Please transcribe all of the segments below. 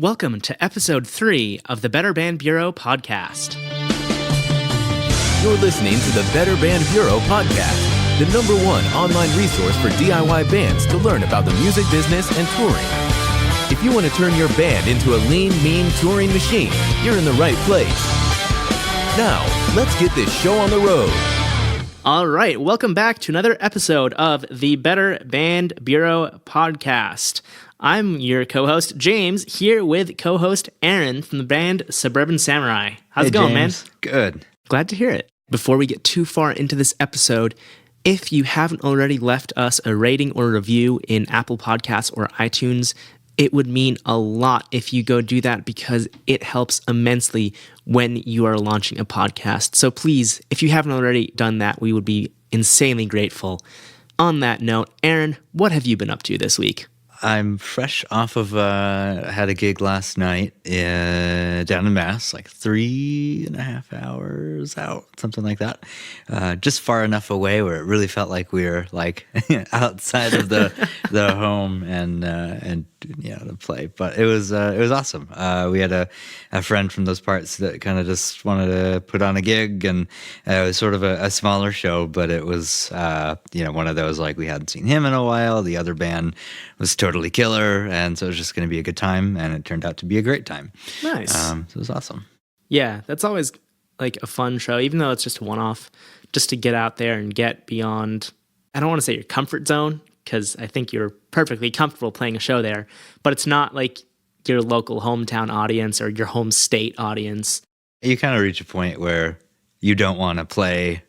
Welcome to episode 3 of the Better Band Bureau podcast. You're listening to the Better Band Bureau podcast, the #1 online resource for DIY bands to learn about the music business and touring. If you want to turn your band into a lean, mean touring machine, you're in the right place. Now, let's get this show on the road. All right, welcome back to another episode of the Better Band Bureau podcast. I'm your co-host, James, here with co-host Aaron from the band Suburban Samurai. How's it going, James. man? Good. Glad to hear it. Before we get too far into this episode, if you haven't already left us a rating or review in Apple Podcasts or iTunes, it would mean a lot if you go do that because it helps immensely when you are launching a podcast. So please, if you haven't already done that, we would be insanely grateful. On that note, Aaron, what have you been up to this week? I'm fresh off of, had a gig last night down in Mass, like 3.5 hours out, something like that. Just far enough away where it really felt like we were like outside of the home and to play. But it was awesome. We had a friend from those parts that kind of just wanted to put on a gig, and it was sort of a smaller show, but it was one of those like we hadn't seen him in a while. The other band was totally killer, and so it was just going to be a good time, and it turned out to be a great time. Nice. So it was awesome. Yeah, that's always like a fun show, even though it's just a one-off, just to get out there and get beyond, I don't want to say your comfort zone, because I think you're perfectly comfortable playing a show there, but it's not like your local hometown audience or your home state audience. You kind of reach a point where you don't want to play,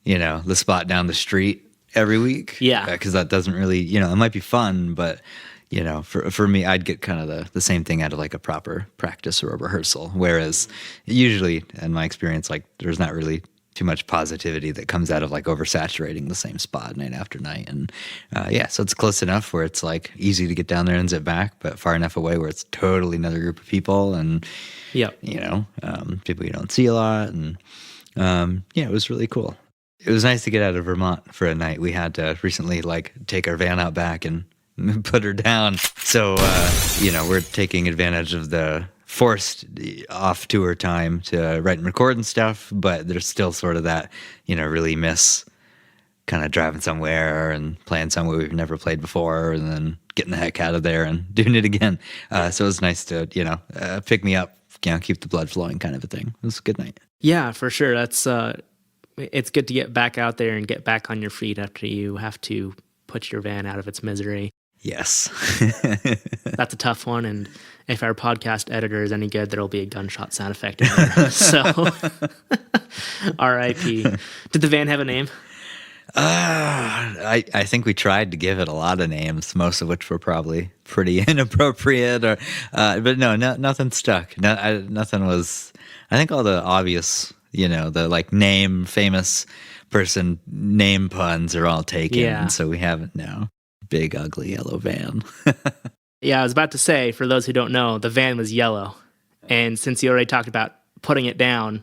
the spot down the street every week. Yeah. Because that doesn't really, it might be fun, but, for me, I'd get kind of the same thing out of like a proper practice or a rehearsal. Whereas usually, in my experience, like there's not really too much positivity that comes out of like oversaturating the same spot night after night. And so it's close enough where it's like easy to get down there and zip back, but far enough away where it's totally another group of people and, people you don't see a lot. And it was really cool. It was nice to get out of Vermont for a night. We had to recently take our van out back and put her down. So, we're taking advantage of the forced off tour time to write and record and stuff, but there's still sort of that, really miss kind of driving somewhere and playing somewhere we've never played before and then getting the heck out of there and doing it again. So it was nice to, pick me up, keep the blood flowing kind of a thing. It was a good night. Yeah, for sure. That's, it's good to get back out there and get back on your feet after you have to put your van out of its misery. Yes. That's a tough one, and if our podcast editor is any good, there'll be a gunshot sound effect in there. So, R.I.P. Did the van have a name? I think we tried to give it a lot of names, most of which were probably pretty inappropriate, but no, nothing stuck. Nothing was. I think all the obvious, the name, famous person name puns are all taken. Yeah. So we haven't now. Big, ugly, yellow van. Yeah, I was about to say, for those who don't know, the van was yellow. And since you already talked about putting it down,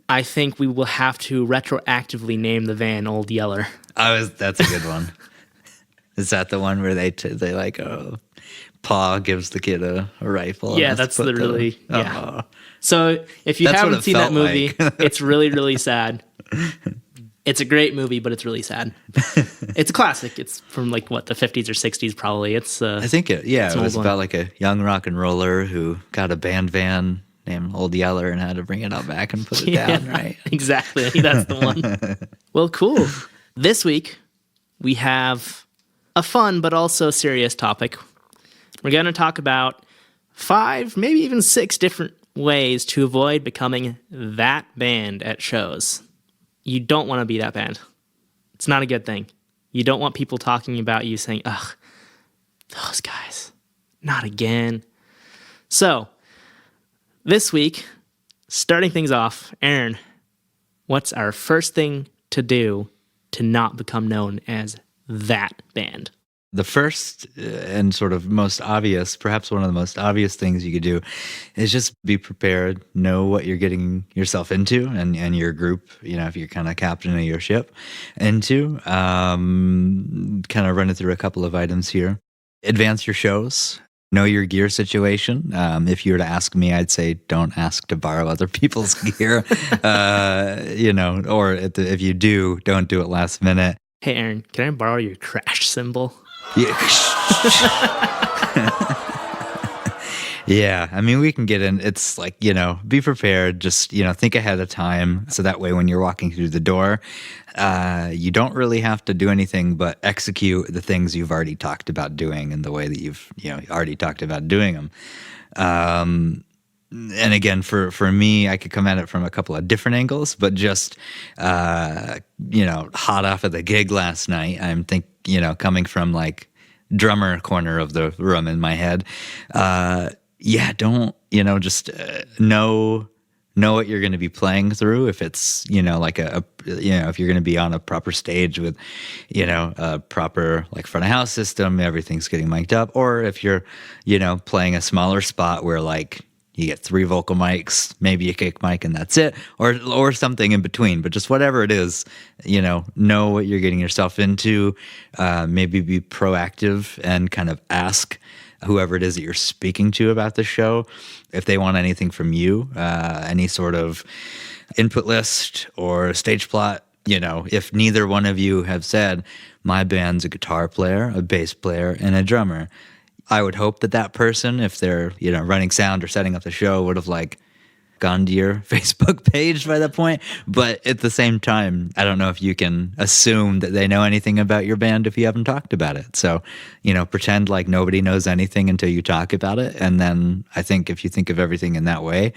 I think we will have to retroactively name the van Old Yeller. That's a good one. Is that the one where they Pa gives the kid a rifle? Yeah, that's literally, yeah. So if you haven't seen that movie, it's really, really sad. It's a great movie, but it's really sad. It's a classic. It's from the 50s or 60s probably. It's I think it was about like a young rock and roller who got a band van named Old Yeller and had to bring it out back and put it down, right? Exactly. That's the one. Well, cool. This week we have a fun but also serious topic. We're going to talk about 5, maybe even 6 different ways to avoid becoming that band at shows. You don't want to be that band. It's not a good thing. You don't want people talking about you saying, ugh, those guys, not again. So, this week, starting things off, Aaron, what's our first thing to do to not become known as that band? The first and sort of most obvious, perhaps one of the most obvious things you could do is just be prepared, know what you're getting yourself into and your group, if you're kind of captain of your ship, into. Kind of run it through a couple of items here. Advance your shows. know your gear situation. If you were to ask me, I'd say don't ask to borrow other people's gear. Or if you do, don't do it last minute. Hey, Aaron, can I borrow your crash symbol? Yeah. Yeah, I mean, we can get in. It's like, be prepared. Just, think ahead of time. So that way when you're walking through the door, you don't really have to do anything but execute the things you've already talked about doing in the way that you've, already talked about doing them. And again, for me, I could come at it from a couple of different angles, but just, hot off of the gig last night, I'm coming from like drummer corner of the room in my head. Don't, just know what you're going to be playing through. If it's, like if you're going to be on a proper stage with, a proper like front of house system, everything's getting mic'd up. Or if you're, playing a smaller spot where like you get 3 vocal mics, maybe a kick mic and that's it, or something in between. But just whatever it is, know what you're getting yourself into. Maybe be proactive and kind of ask whoever it is that you're speaking to about the show if they want anything from you, any sort of input list or stage plot. If neither one of you have said, my band's a guitar player, a bass player, and a drummer, I would hope that person, if they're, running sound or setting up the show, would have like gone to your Facebook page by that point. But at the same time, I don't know if you can assume that they know anything about your band if you haven't talked about it. So, pretend like nobody knows anything until you talk about it. And then I think if you think of everything in that way,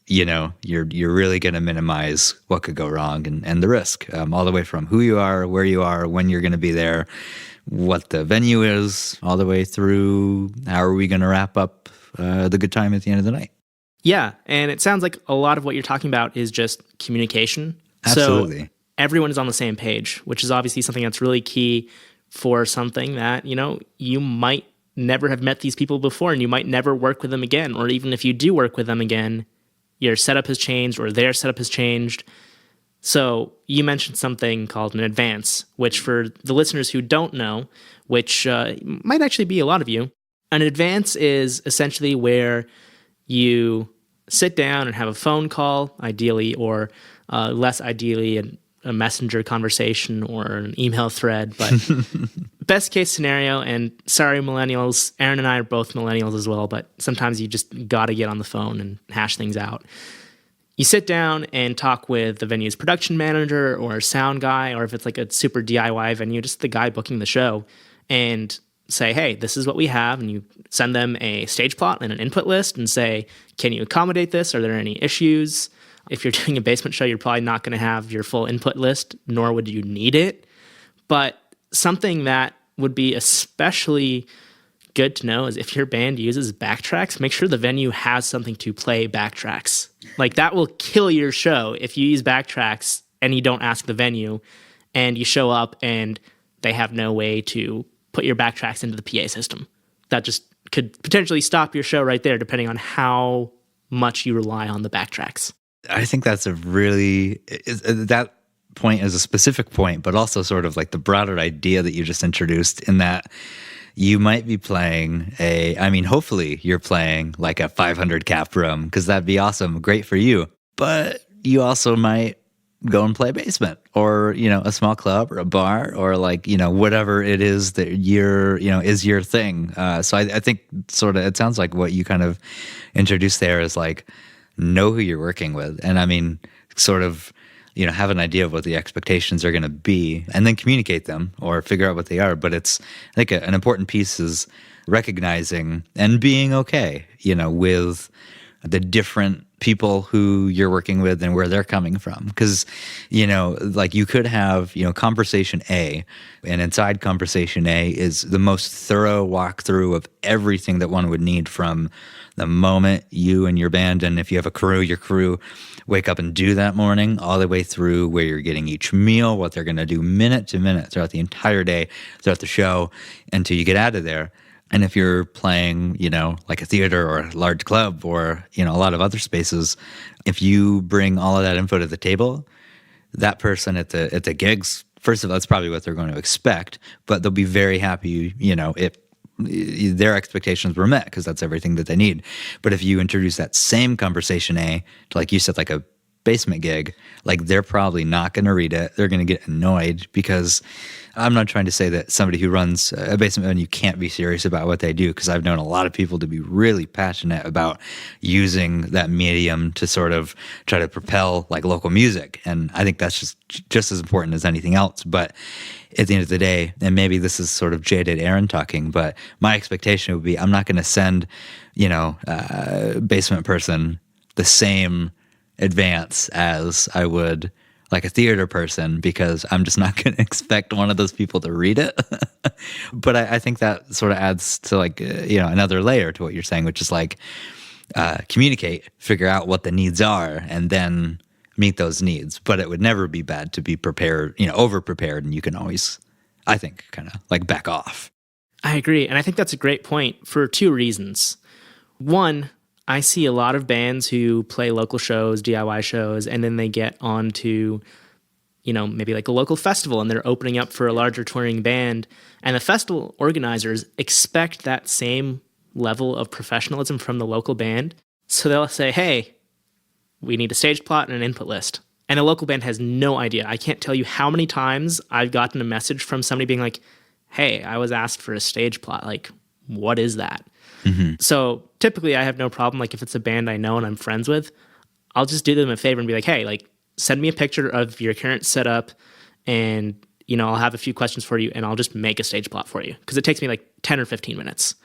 you're really going to minimize what could go wrong and the risk, all the way from who you are, where you are, when you're going to be there, what the venue is, all the way through how are we going to wrap up the good time at the end of the night. Yeah, and it sounds like a lot of what you're talking about is just communication. Absolutely. So everyone is on the same page, which is obviously something that's really key for something that, you might never have met these people before and you might never work with them again. Or even if you do work with them again, your setup has changed or their setup has changed. So you mentioned something called an advance, which for the listeners who don't know, which might actually be a lot of you, an advance is essentially where you sit down and have a phone call, ideally, or less ideally, a messenger conversation or an email thread. But best case scenario, and sorry, millennials, Aaron and I are both millennials as well, but sometimes you just got to get on the phone and hash things out. You sit down and talk with the venue's production manager or sound guy, or if it's like a super DIY venue, just the guy booking the show, and say, hey, this is what we have. And you send them a stage plot and an input list and say, can you accommodate this? Are there any issues? If you're doing a basement show, you're probably not going to have your full input list, nor would you need it. But something that would be especially good to know is if your band uses backtracks, make sure the venue has something to play backtracks. Like that will kill your show if you use backtracks and you don't ask the venue and you show up and they have no way to put your backtracks into the PA system. That just could potentially stop your show right there, depending on how much you rely on the backtracks. I think that's that point is a specific point, but also sort of like the broader idea that you just introduced in that you might be playing hopefully you're playing like a 500 cap room, because that'd be awesome, great for you. But you also might go and play a basement or, a small club or a bar or like, whatever it is that is your thing. So I think sort of, it sounds like what you kind of introduced there is like, know who you're working with. And sort of, have an idea of what the expectations are going to be and then communicate them or figure out what they are. But it's, I think an important piece is recognizing and being okay, with the different people who you're working with and where they're coming from. Because, like you could have, conversation A, and inside conversation A is the most thorough walkthrough of everything that one would need from the moment you and your band, and if you have a crew, your crew wake up and do that morning, all the way through where you're getting each meal, what they're going to do minute to minute throughout the entire day, throughout the show, until you get out of there. And if you're playing, like a theater or a large club or, a lot of other spaces, if you bring all of that info to the table, that person at the gigs, first of all, that's probably what they're going to expect, but they'll be very happy, if their expectations were met because that's everything that they need. But if you introduce that same conversation to, like you said, like a basement gig, like they're probably not going to read it. They're going to get annoyed because I'm not trying to say that somebody who runs a basement venue can't be serious about what they do, because I've known a lot of people to be really passionate about using that medium to sort of try to propel like local music. And I think that's just as important as anything else. But at the end of the day, and maybe this is sort of jaded Aaron talking, but my expectation would be I'm not going to send, basement person the same advance as I would like a theater person, because I'm just not going to expect one of those people to read it. But I think that sort of adds to like, another layer to what you're saying, which is like communicate, figure out what the needs are, and then meet those needs. But it would never be bad to be prepared, over prepared, and you can always, I think, kind of like back off. I agree. And I think that's a great point for two reasons. One, I see a lot of bands who play local shows, DIY shows, and then they get onto, maybe like a local festival, and they're opening up for a larger touring band. And the festival organizers expect that same level of professionalism from the local band. So they'll say, hey, we need a stage plot and an input list. And the local band has no idea. I can't tell you how many times I've gotten a message from somebody being like, hey, I was asked for a stage plot. Like, what is that? Mm-hmm. So typically I have no problem. Like if it's a band I know and I'm friends with, I'll just do them a favor and be like, hey, like send me a picture of your current setup, and, I'll have a few questions for you, and I'll just make a stage plot for you. Because it takes me like 10 or 15 minutes.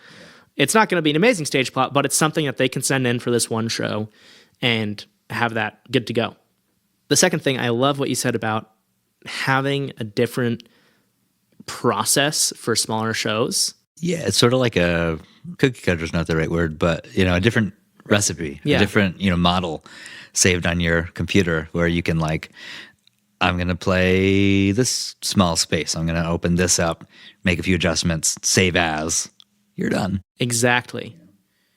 It's not going to be an amazing stage plot, but it's something that they can send in for this one show and have that good to go. The second thing, I love what you said about having a different process for smaller shows. Yeah, it's sort of like a cookie cutter is not the right word, but a different recipe, a different model saved on your computer, where you can like, I'm going to play this small space, I'm going to open this up, make a few adjustments, save as, you're done. Exactly.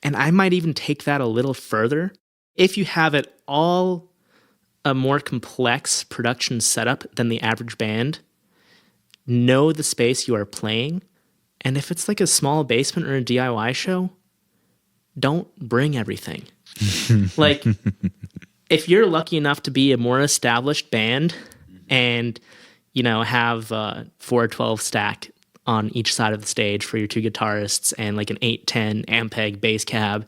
And I might even take that a little further. If you have it all a more complex production setup than the average band, know the space you are playing. And if it's like a small basement or a DIY show, don't bring everything. Like, if you're lucky enough to be a more established band and, have 412 stack on each side of the stage for your two guitarists, and like an 810 Ampeg bass cab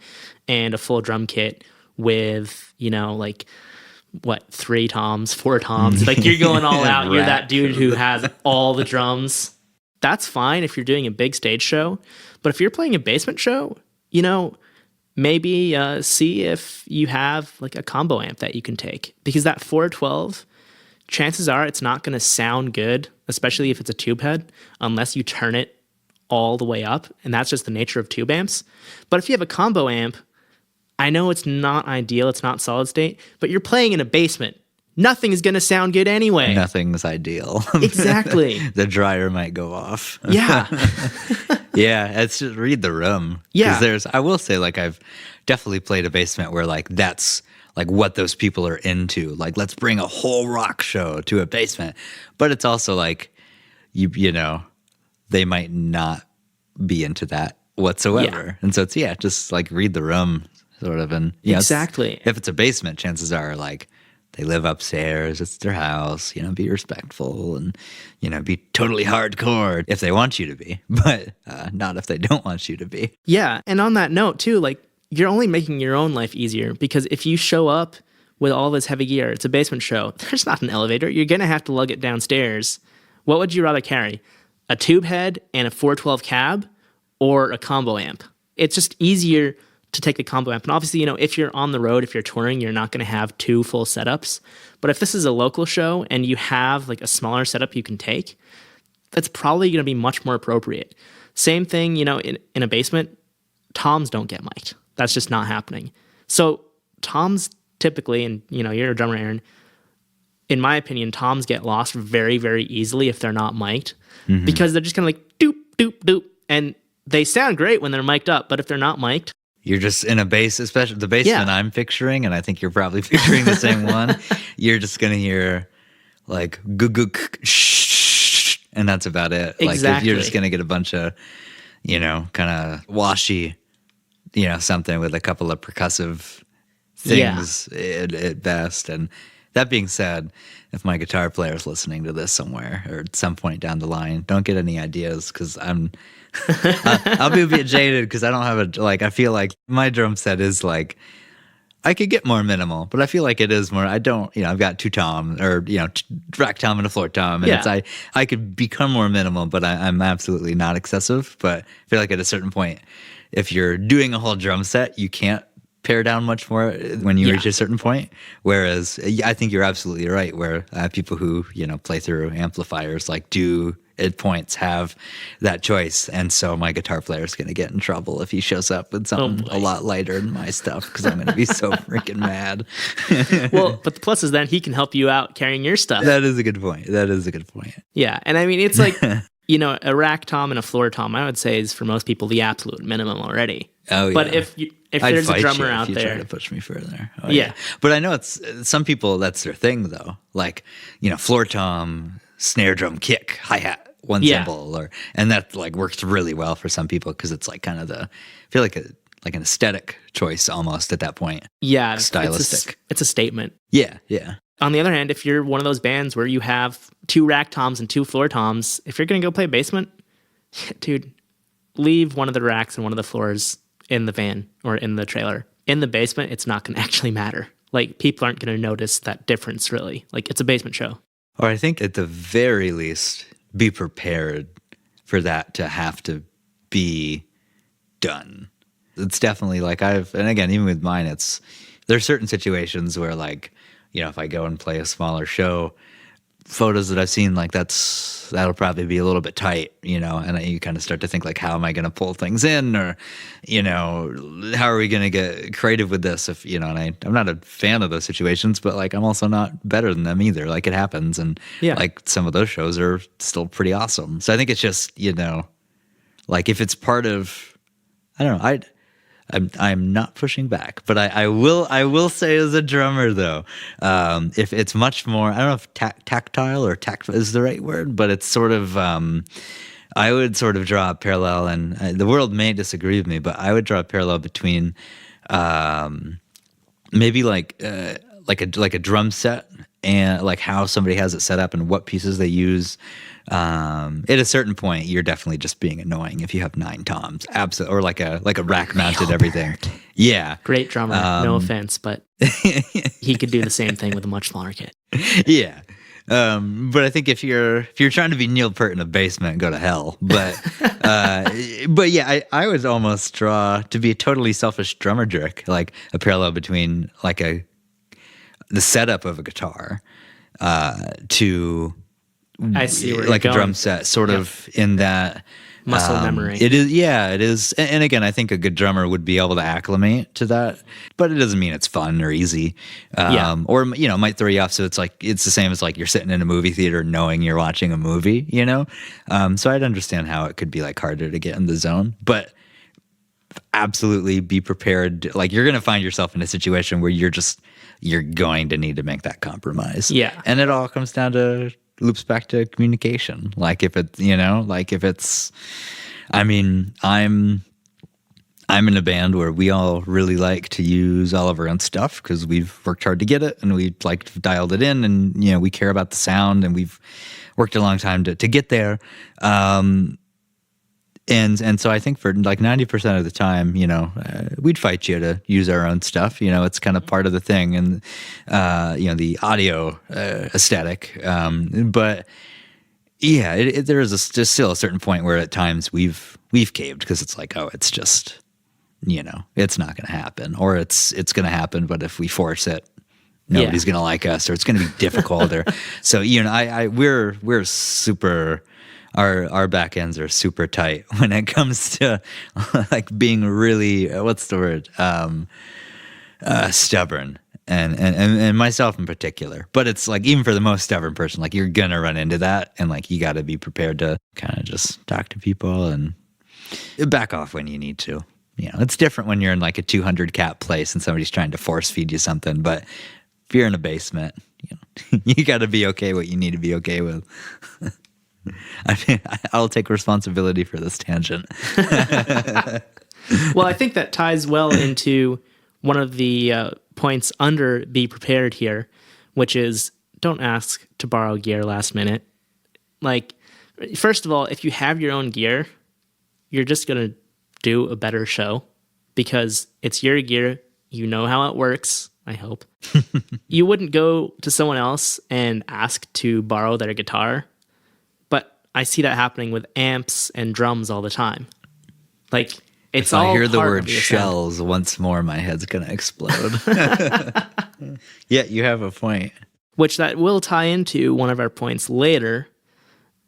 and a full drum kit with, 3 toms, 4 toms. Like, you're going all out. You're that dude who has all the drums. That's fine if you're doing a big stage show. But if you're playing a basement show, maybe see if you have like a combo amp that you can take. Because that 412, chances are it's not going to sound good, especially if it's a tube head, unless you turn it all the way up. And that's just the nature of tube amps. But if you have a combo amp, I know it's not ideal, it's not solid state, but you're playing in a basement. Nothing is going to sound good anyway. Nothing's ideal. Exactly. The dryer might go off. Yeah. Yeah, it's just read the room. Yeah. Because I will say, like, I've definitely played a basement where, like, that's, like, what those people are into. Like, let's bring a whole rock show to a basement. But it's also, like, you know, they might not be into that whatsoever. Yeah. And so it's, just, like, read the room, sort of. And exactly. If it's a basement, chances are, like, they live upstairs, it's their house, be respectful and, be totally hardcore if they want you to be, but not if they don't want you to be. Yeah. And on that note, too, like, you're only making your own life easier, because if you show up with all this heavy gear, it's a basement show, there's not an elevator. You're going to have to lug it downstairs. What would you rather carry? A tube head and a 412 cab, or a combo amp? It's just easier to take the combo amp. And obviously, if you're on the road, if you're touring, you're not going to have 2 full setups. But if this is a local show and you have like a smaller setup you can take, that's probably going to be much more appropriate. Same thing, in a basement, toms don't get mic'd. That's just not happening. So toms typically, and you're a drummer, Aaron, in my opinion, toms get lost very, very easily if they're not mic'd, because they're just kind of like doop, doop, doop. And they sound great when they're mic'd up, but if they're not mic'd, you're just in a bass, especially the basement I'm picturing, and I think you're probably picturing the same one. You're just going to hear like goo goo shh, and that's about it. Exactly. Like you're just going to get a bunch of, kind of washy, something with a couple of percussive things at best. And that being said, if my guitar player is listening to this somewhere or at some point down the line, don't get any ideas because I'll be a bit jaded because I don't have I feel like my drum set is like, I could get more minimal, but I feel like it is more, I've got two tom or, rack tom and a floor tom. And I could become more minimal, but I'm absolutely not excessive. But I feel like at a certain point, if you're doing a whole drum set, you can't pare down much more when you reach a certain point. Whereas I think you're absolutely right, where people who, play through amplifiers do at points have that choice. And so my guitar player is going to get in trouble if he shows up with something a lot lighter than my stuff because I'm going to be so freaking mad. Well, but the plus is then he can help you out carrying your stuff. That is a good point. Yeah. And I mean, it's like, a rack tom and a floor tom, I would say is for most people the absolute minimum already. Oh, yeah. But if there's a drummer out there, there, try to push me further. Oh, yeah. But I know it's some people that's their thing though. Like floor tom, snare drum, kick, hi hat, one cymbal, and that works really well for some people because it's kind of I feel like an aesthetic choice almost at that point. Yeah, stylistic. It's a statement. Yeah. On the other hand, if you're one of those bands where you have two rack toms and two floor toms, if you're gonna go play basement, dude, leave one of the racks and one of the floors in the van or in the trailer. In the basement, it's not going to actually matter. People aren't going to notice that difference, really. It's a basement show. Or I think at the very least, be prepared for that to have to be done. It's definitely and again, even with mine, there's certain situations where if I go and play a smaller show, photos that I've seen, that'll probably be a little bit tight, and you kind of start to think how am I going to pull things in, or, how are we going to get creative with this if, and I'm not a fan of those situations, but I'm also not better than them either. It happens. And some of those shows are still pretty awesome. So I think it's just, if it's part of, I don't know, I'm not pushing back, but I will say as a drummer though, if it's much more, I don't know if tactile or tact is the right word, but it's sort of, I would sort of draw a parallel, and the world may disagree with me, but I would draw a parallel between, maybe like a drum set and how somebody has it set up and what pieces they use. At a certain point, you're definitely just being annoying if you have 9 toms, absolutely, or like a rack mounted everything. Yeah, great drummer. No offense, but he could do the same thing with a much smaller kit. Yeah, but I think if you're trying to be Neil Peart in a basement, go to hell. But yeah, I would almost draw, to be a totally selfish drummer jerk, a parallel between the setup of a guitar to. I see where a drum set, sort of in that muscle memory. It is, yeah, it is. And again, I think a good drummer would be able to acclimate to that, but it doesn't mean it's fun or easy. Or it might throw you off. So it's it's the same as you're sitting in a movie theater knowing you're watching a movie. So I'd understand how it could be harder to get in the zone, but absolutely be prepared. You're going to find yourself in a situation where you're going to need to make that compromise. Yeah, and it all comes down to. Loops back to communication. If it's, I mean, I'm in a band where we all really like to use all of our own stuff because we've worked hard to get it and we dialed it in, and we care about the sound, and we've worked a long time to get there. And so I think for 90% of the time, we'd fight you to use our own stuff. It's kind of part of the thing, and the audio aesthetic. But yeah, there is just still a certain point where at times we've caved because it's it's just it's not going to happen, or it's going to happen, but if we force it, nobody's going to like us, or it's going to be difficult. Or so we're super. Our back ends are super tight when it comes to being really what's the word stubborn, and myself in particular. But it's even for the most stubborn person, you're gonna run into that, and you got to be prepared to kind of just talk to people and back off when you need to. It's different when you're in a 200 cap place and somebody's trying to force feed you something. But if you're in a basement, you got to be okay what you need to be okay with. I mean, I'll take responsibility for this tangent. Well, I think that ties well into one of the points under be prepared here, which is don't ask to borrow gear last minute. Like, first of all, if you have your own gear, you're just going to do a better show because it's your gear. You know how it works, I hope. You wouldn't go to someone else and ask to borrow their guitar, but I see that happening with amps and drums all the time. Like, it's all if I hear the part word of your sound. shells once more, my head's going to explode. Yeah, you have a point. Which that will tie into one of our points later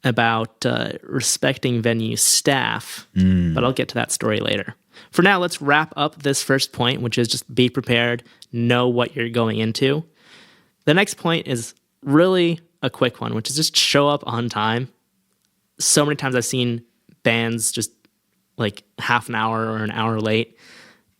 about respecting venue staff, but I'll get to that story later. For now, let's wrap up this first point, which is just be prepared, know what you're going into. The next point is really a quick one, which is just show up on time. So many times I've seen bands just like half an hour or an hour late,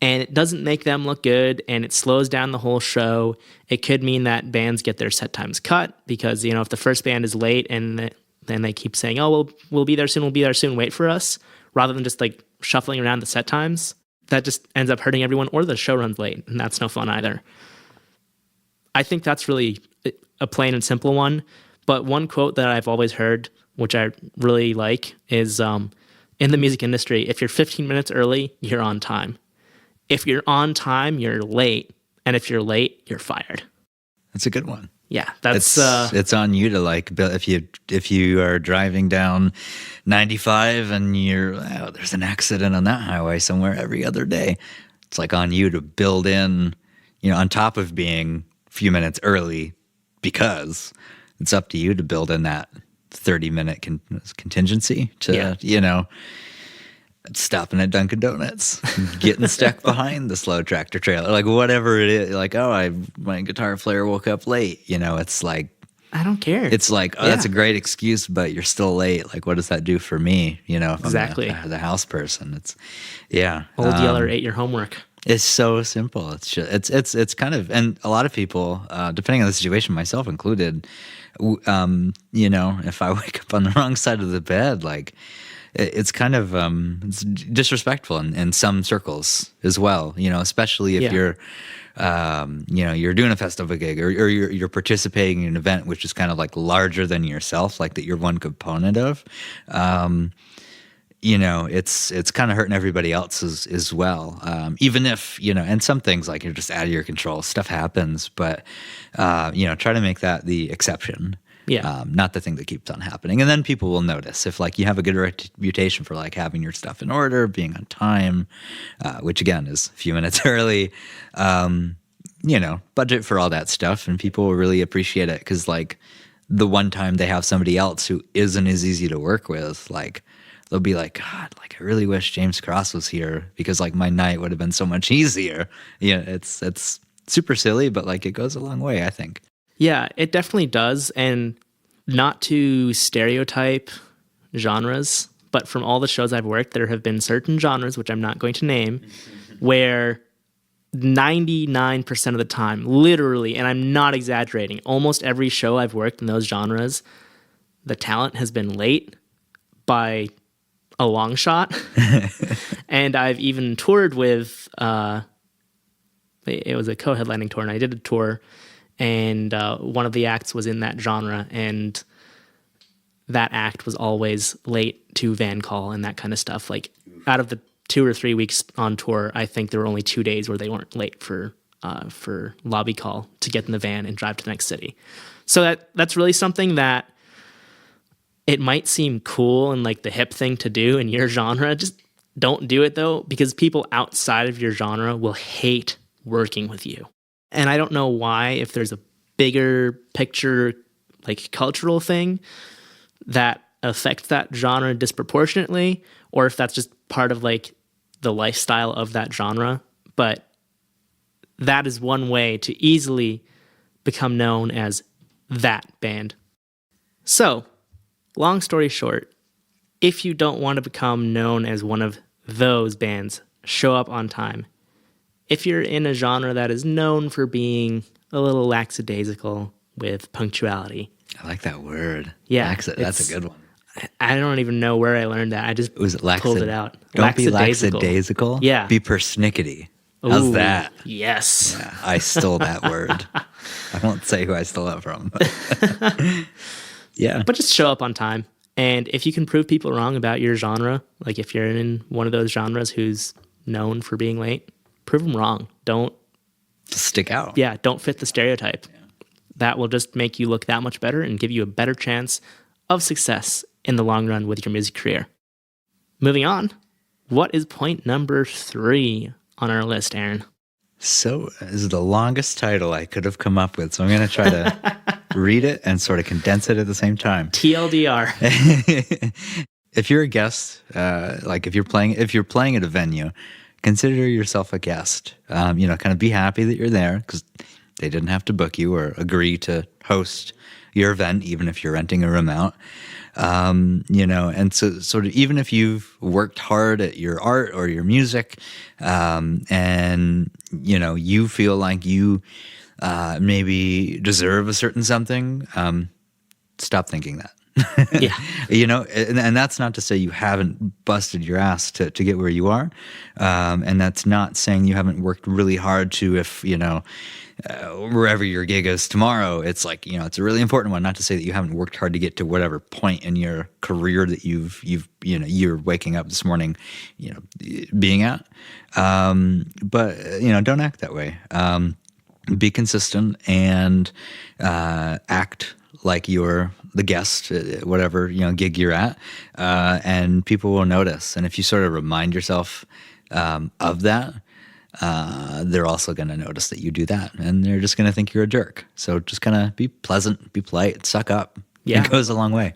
and it doesn't make them look good, and it slows down the whole show. It could mean that bands get their set times cut because, if the first band is late and then they keep saying, oh, we'll be there soon, wait for us, rather than just like shuffling around the set times, that just ends up hurting everyone, or the show runs late, and that's no fun either. I think that's really a plain and simple one, but one quote that I've always heard, which I really like, is in the music industry, if you're 15 minutes early, you're on time. If you're on time, you're late. And if you're late, you're fired. That's a good one. Yeah, that's it's on you to if you are driving down 95 and there's an accident on that highway somewhere every other day. It's like on you to build in, on top of being a few minutes early, because it's up to you to build in that 30-minute contingency to, stopping at Dunkin' Donuts, getting stuck behind the slow tractor trailer, like whatever it is. Like, my guitar player woke up late. It's like, I don't care. It's like, that's a great excuse, but you're still late. Like, what does that do for me? If exactly. I'm the house person. Old Yeller ate your homework. It's so simple. It's just, it's kind of, and a lot of people, depending on the situation, myself included, if I wake up on the wrong side of the bed, like, it's kind of it's disrespectful in some circles as well, especially if you're you're doing a festival gig or you're participating in an event which is kind of like larger than yourself, like that you're one component of. It's kind of hurting everybody else as well. Even if, and some things like you're just out of your control, stuff happens, but try to make that the exception. Yeah. Not the thing that keeps on happening. And then people will notice if like you have a good reputation for like having your stuff in order, being on time, which again is a few minutes early, budget for all that stuff, and people will really appreciate it because like the one time they have somebody else who isn't as easy to work with, like they'll be like, God, like I really wish James Cross was here because like my night would have been so much easier. It's super silly, but like it goes a long way, I think. Yeah, it definitely does. And not to stereotype genres, but from all the shows I've worked, there have been certain genres, which I'm not going to name, where 99% of the time, literally, and I'm not exaggerating, almost every show I've worked in those genres, the talent has been late by a long shot. And I've even toured with, it was a co-headlining tour, and I did a tour, and one of the acts was in that genre, and that act was always late to van call and that kind of stuff. Like out of the 2 or 3 weeks on tour, I think there were only 2 days where they weren't late for lobby call to get in the van and drive to the next city. So that's really something that it might seem cool and like the hip thing to do in your genre. Just don't do it though, because people outside of your genre will hate working with you. And I don't know why, if there's a bigger picture, like cultural thing that affects that genre disproportionately, or if that's just part of like the lifestyle of that genre. But that is one way to easily become known as that band. So, long story short, if you don't want to become known as one of those bands, show up on time. If you're in a genre that is known for being a little lackadaisical with punctuality. I like that word. Yeah. That's a good one. I don't even know where I learned that. I just Was it pulled it out. Don't be lackadaisical. Yeah. Be persnickety. How's Ooh, that? Yes. Yeah, I stole that word. I won't say who I stole it from. Yeah. But just show up on time. And if you can prove people wrong about your genre, like if you're in one of those genres who's known for being late, prove them wrong. Don't Stick out. Yeah, don't fit the stereotype. Yeah. That will just make you look that much better and give you a better chance of success in the long run with your music career. Moving on, what is point number 3 on our list, Aaron? So this is the longest title I could have come up with, so I'm going to try to read it and sort of condense it at the same time. TLDR. If you're a guest, like if you're playing at a venue, consider yourself a guest. Kind of be happy that you're there because they didn't have to book you or agree to host your event, even if you're renting a room out. And so sort of even if you've worked hard at your art or your music, and you feel like you maybe deserve a certain something, stop thinking that. Yeah. And that's not to say you haven't busted your ass to get where you are. And that's not saying you haven't worked really hard to, if, wherever your gig is tomorrow, it's like, it's a really important one, not to say that you haven't worked hard to get to whatever point in your career that you're waking up this morning, being at. But don't act that way. Be consistent and act like you're the guest, whatever gig you're at, and people will notice. And if you sort of remind yourself of that, they're also going to notice that you do that, and they're just going to think you're a jerk. So just kind of be pleasant, be polite, suck up. Yeah. It goes a long way.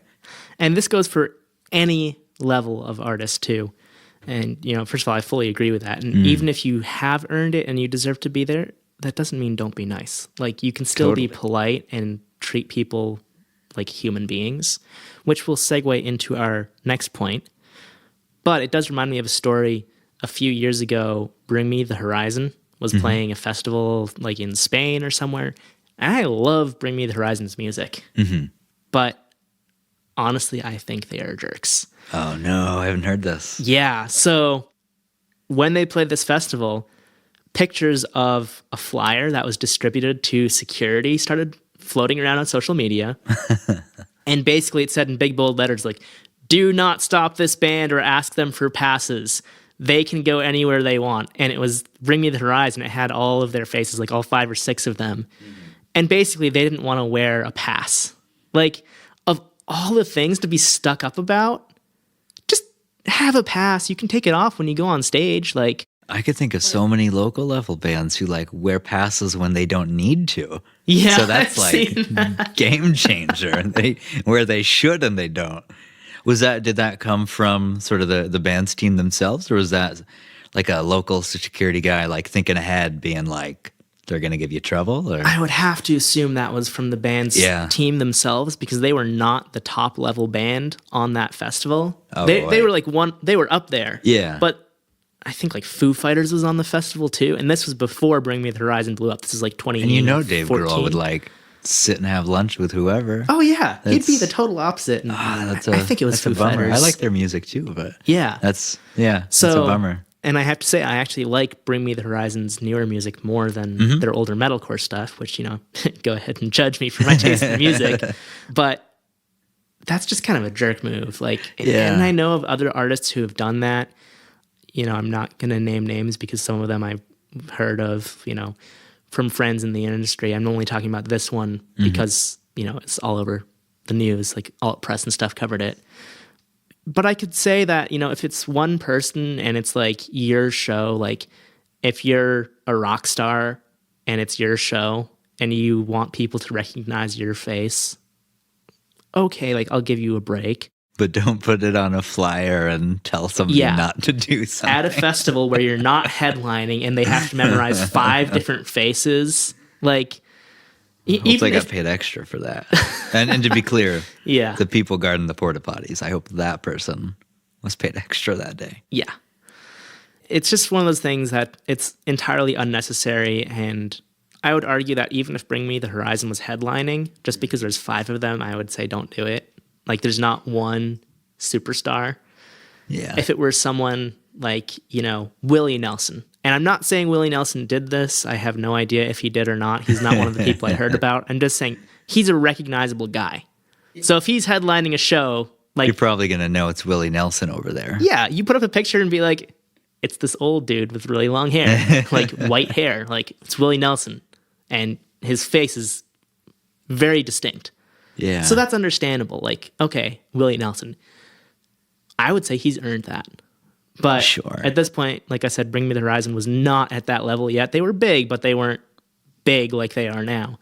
And this goes for any level of artist too. And first of all, I fully agree with that. And even if you have earned it and you deserve to be there, that doesn't mean don't be nice. Like, you can still be polite and treat people like human beings, which will segue into our next point. But it does remind me of a story a few years ago. Bring Me the Horizon was playing a festival like in Spain or somewhere. And I love Bring Me the Horizon's music. But honestly, I think they are jerks. Oh no, I haven't heard this. Yeah, so when they played this festival, pictures of a flyer that was distributed to security started floating around on social media. And basically it said in big bold letters, like, do not stop this band or ask them for passes. They can go anywhere they want. And it was Bring Me the Horizon. It had all of their faces, like all 5 or 6 of them. And basically they didn't want to wear a pass. Like, of all the things to be stuck up about, just have a pass. You can take it off when you go on stage. Like, I could think of so many local level bands who like wear passes when they don't need to. yeah, So that's I've like seen that. game changer. And where they should and they don't. Did that come from sort of the band's team themselves, or was that like a local security guy like thinking ahead, being like, they're going to give you trouble? Or I would have to assume that was from the band's team themselves, because they were not the top level band on that festival. Oh, they were like they were up there. Yeah. But I think like Foo Fighters was on the festival too, and this was before Bring Me the Horizon blew up. This is like 2014. And Dave Grohl would like sit and have lunch with whoever. Oh yeah, he'd be the total opposite. And I think it was Foo Fighters. I like their music too, but yeah, that's a bummer. And I have to say, I actually like Bring Me the Horizon's newer music more than their older metalcore stuff, which, go ahead and judge me for my taste in music. But that's just kind of a jerk move. Like, and I know of other artists who have done that. I'm not going to name names because some of them I've heard of, from friends in the industry. I'm only talking about this one because, it's all over the news, like Alt Press and stuff covered it. But I could say that, if it's one person and it's like your show, like if you're a rock star and it's your show and you want people to recognize your face, okay, like I'll give you a break. But don't put it on a flyer and tell somebody not to do something. At a festival where you're not headlining and they have to memorize 5 different faces, like... Hopefully they got paid extra for that. And to be clear, yeah, the people guarding the porta potties, I hope that person was paid extra that day. Yeah. It's just one of those things that it's entirely unnecessary, and I would argue that even if Bring Me the Horizon was headlining, just because there's 5 of them, I would say don't do it. Like there's not one superstar. Yeah. If it were someone like, Willie Nelson, and I'm not saying Willie Nelson did this. I have no idea if he did or not. He's not one of the people I heard about. I'm just saying he's a recognizable guy. So if he's headlining a show, like You're probably going to know it's Willie Nelson over there. yeah, you put up a picture and be like, it's this old dude with really long hair, like white hair, like it's Willie Nelson. And his face is very distinct. Yeah. So that's understandable. Like, okay, Willie Nelson. I would say he's earned that. But Sure. at this point, like I said, Bring Me the Horizon was not at that level yet. They were big, but they weren't big like they are now.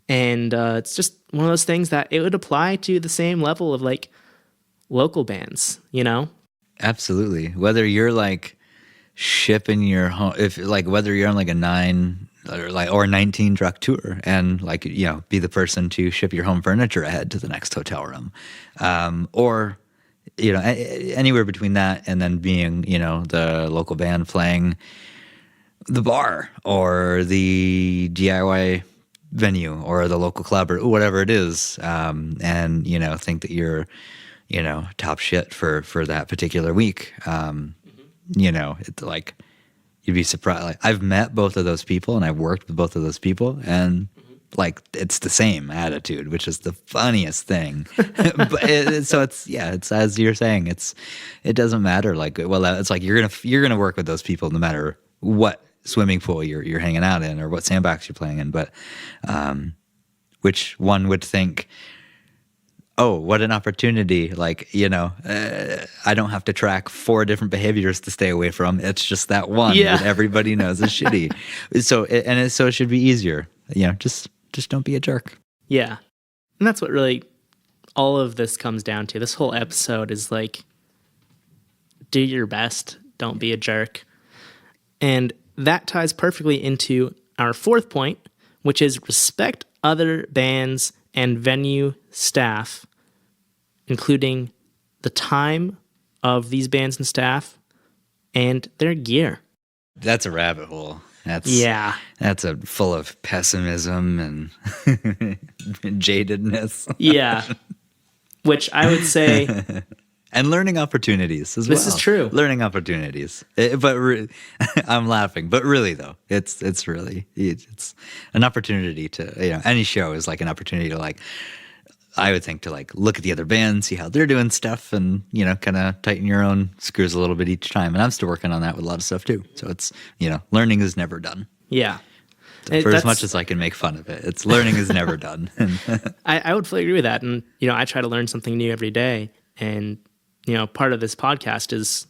And it's just one of those things that it would apply to the same level of like local bands, Absolutely. Whether you're like shipping your home, whether you're on like a 9 or 19 truck tour and like, be the person to ship your home furniture ahead to the next hotel room. Or, anywhere between that and then being, the local band playing the bar or the DIY venue or the local club or whatever it is. And, think that you're, top shit for that particular week. It's like, you'd be surprised. Like, I've met both of those people and I've worked with both of those people and like, it's the same attitude, which is the funniest thing. But it's as you're saying, it doesn't matter. Like, well, it's like, you're going to work with those people no matter what swimming pool you're hanging out in or what sandbox you're playing in. But, which one would think, oh, what an opportunity. Like, I don't have to track 4 different behaviors to stay away from. It's just that one that everybody knows is shitty. So it should be easier. Just don't be a jerk. Yeah. And that's what really all of this comes down to. This whole episode is like, do your best. Don't be a jerk. And that ties perfectly into our 4th point, which is respect other bands and venue staff, including the time of these bands and staff and their gear. That's a rabbit hole. That's full of pessimism and jadedness. Yeah. Which I would say and learning opportunities as well. This is true. Learning opportunities. I'm laughing, but really though, it's an opportunity to, any show is like an opportunity to like, I would think to like look at the other bands, see how they're doing stuff and, kind of tighten your own screws a little bit each time. And I'm still working on that with a lot of stuff too. So it's, learning is never done. Yeah. For as much as I can make fun of it, it's learning is never done. I would fully agree with that. And, I try to learn something new every day. And, part of this podcast is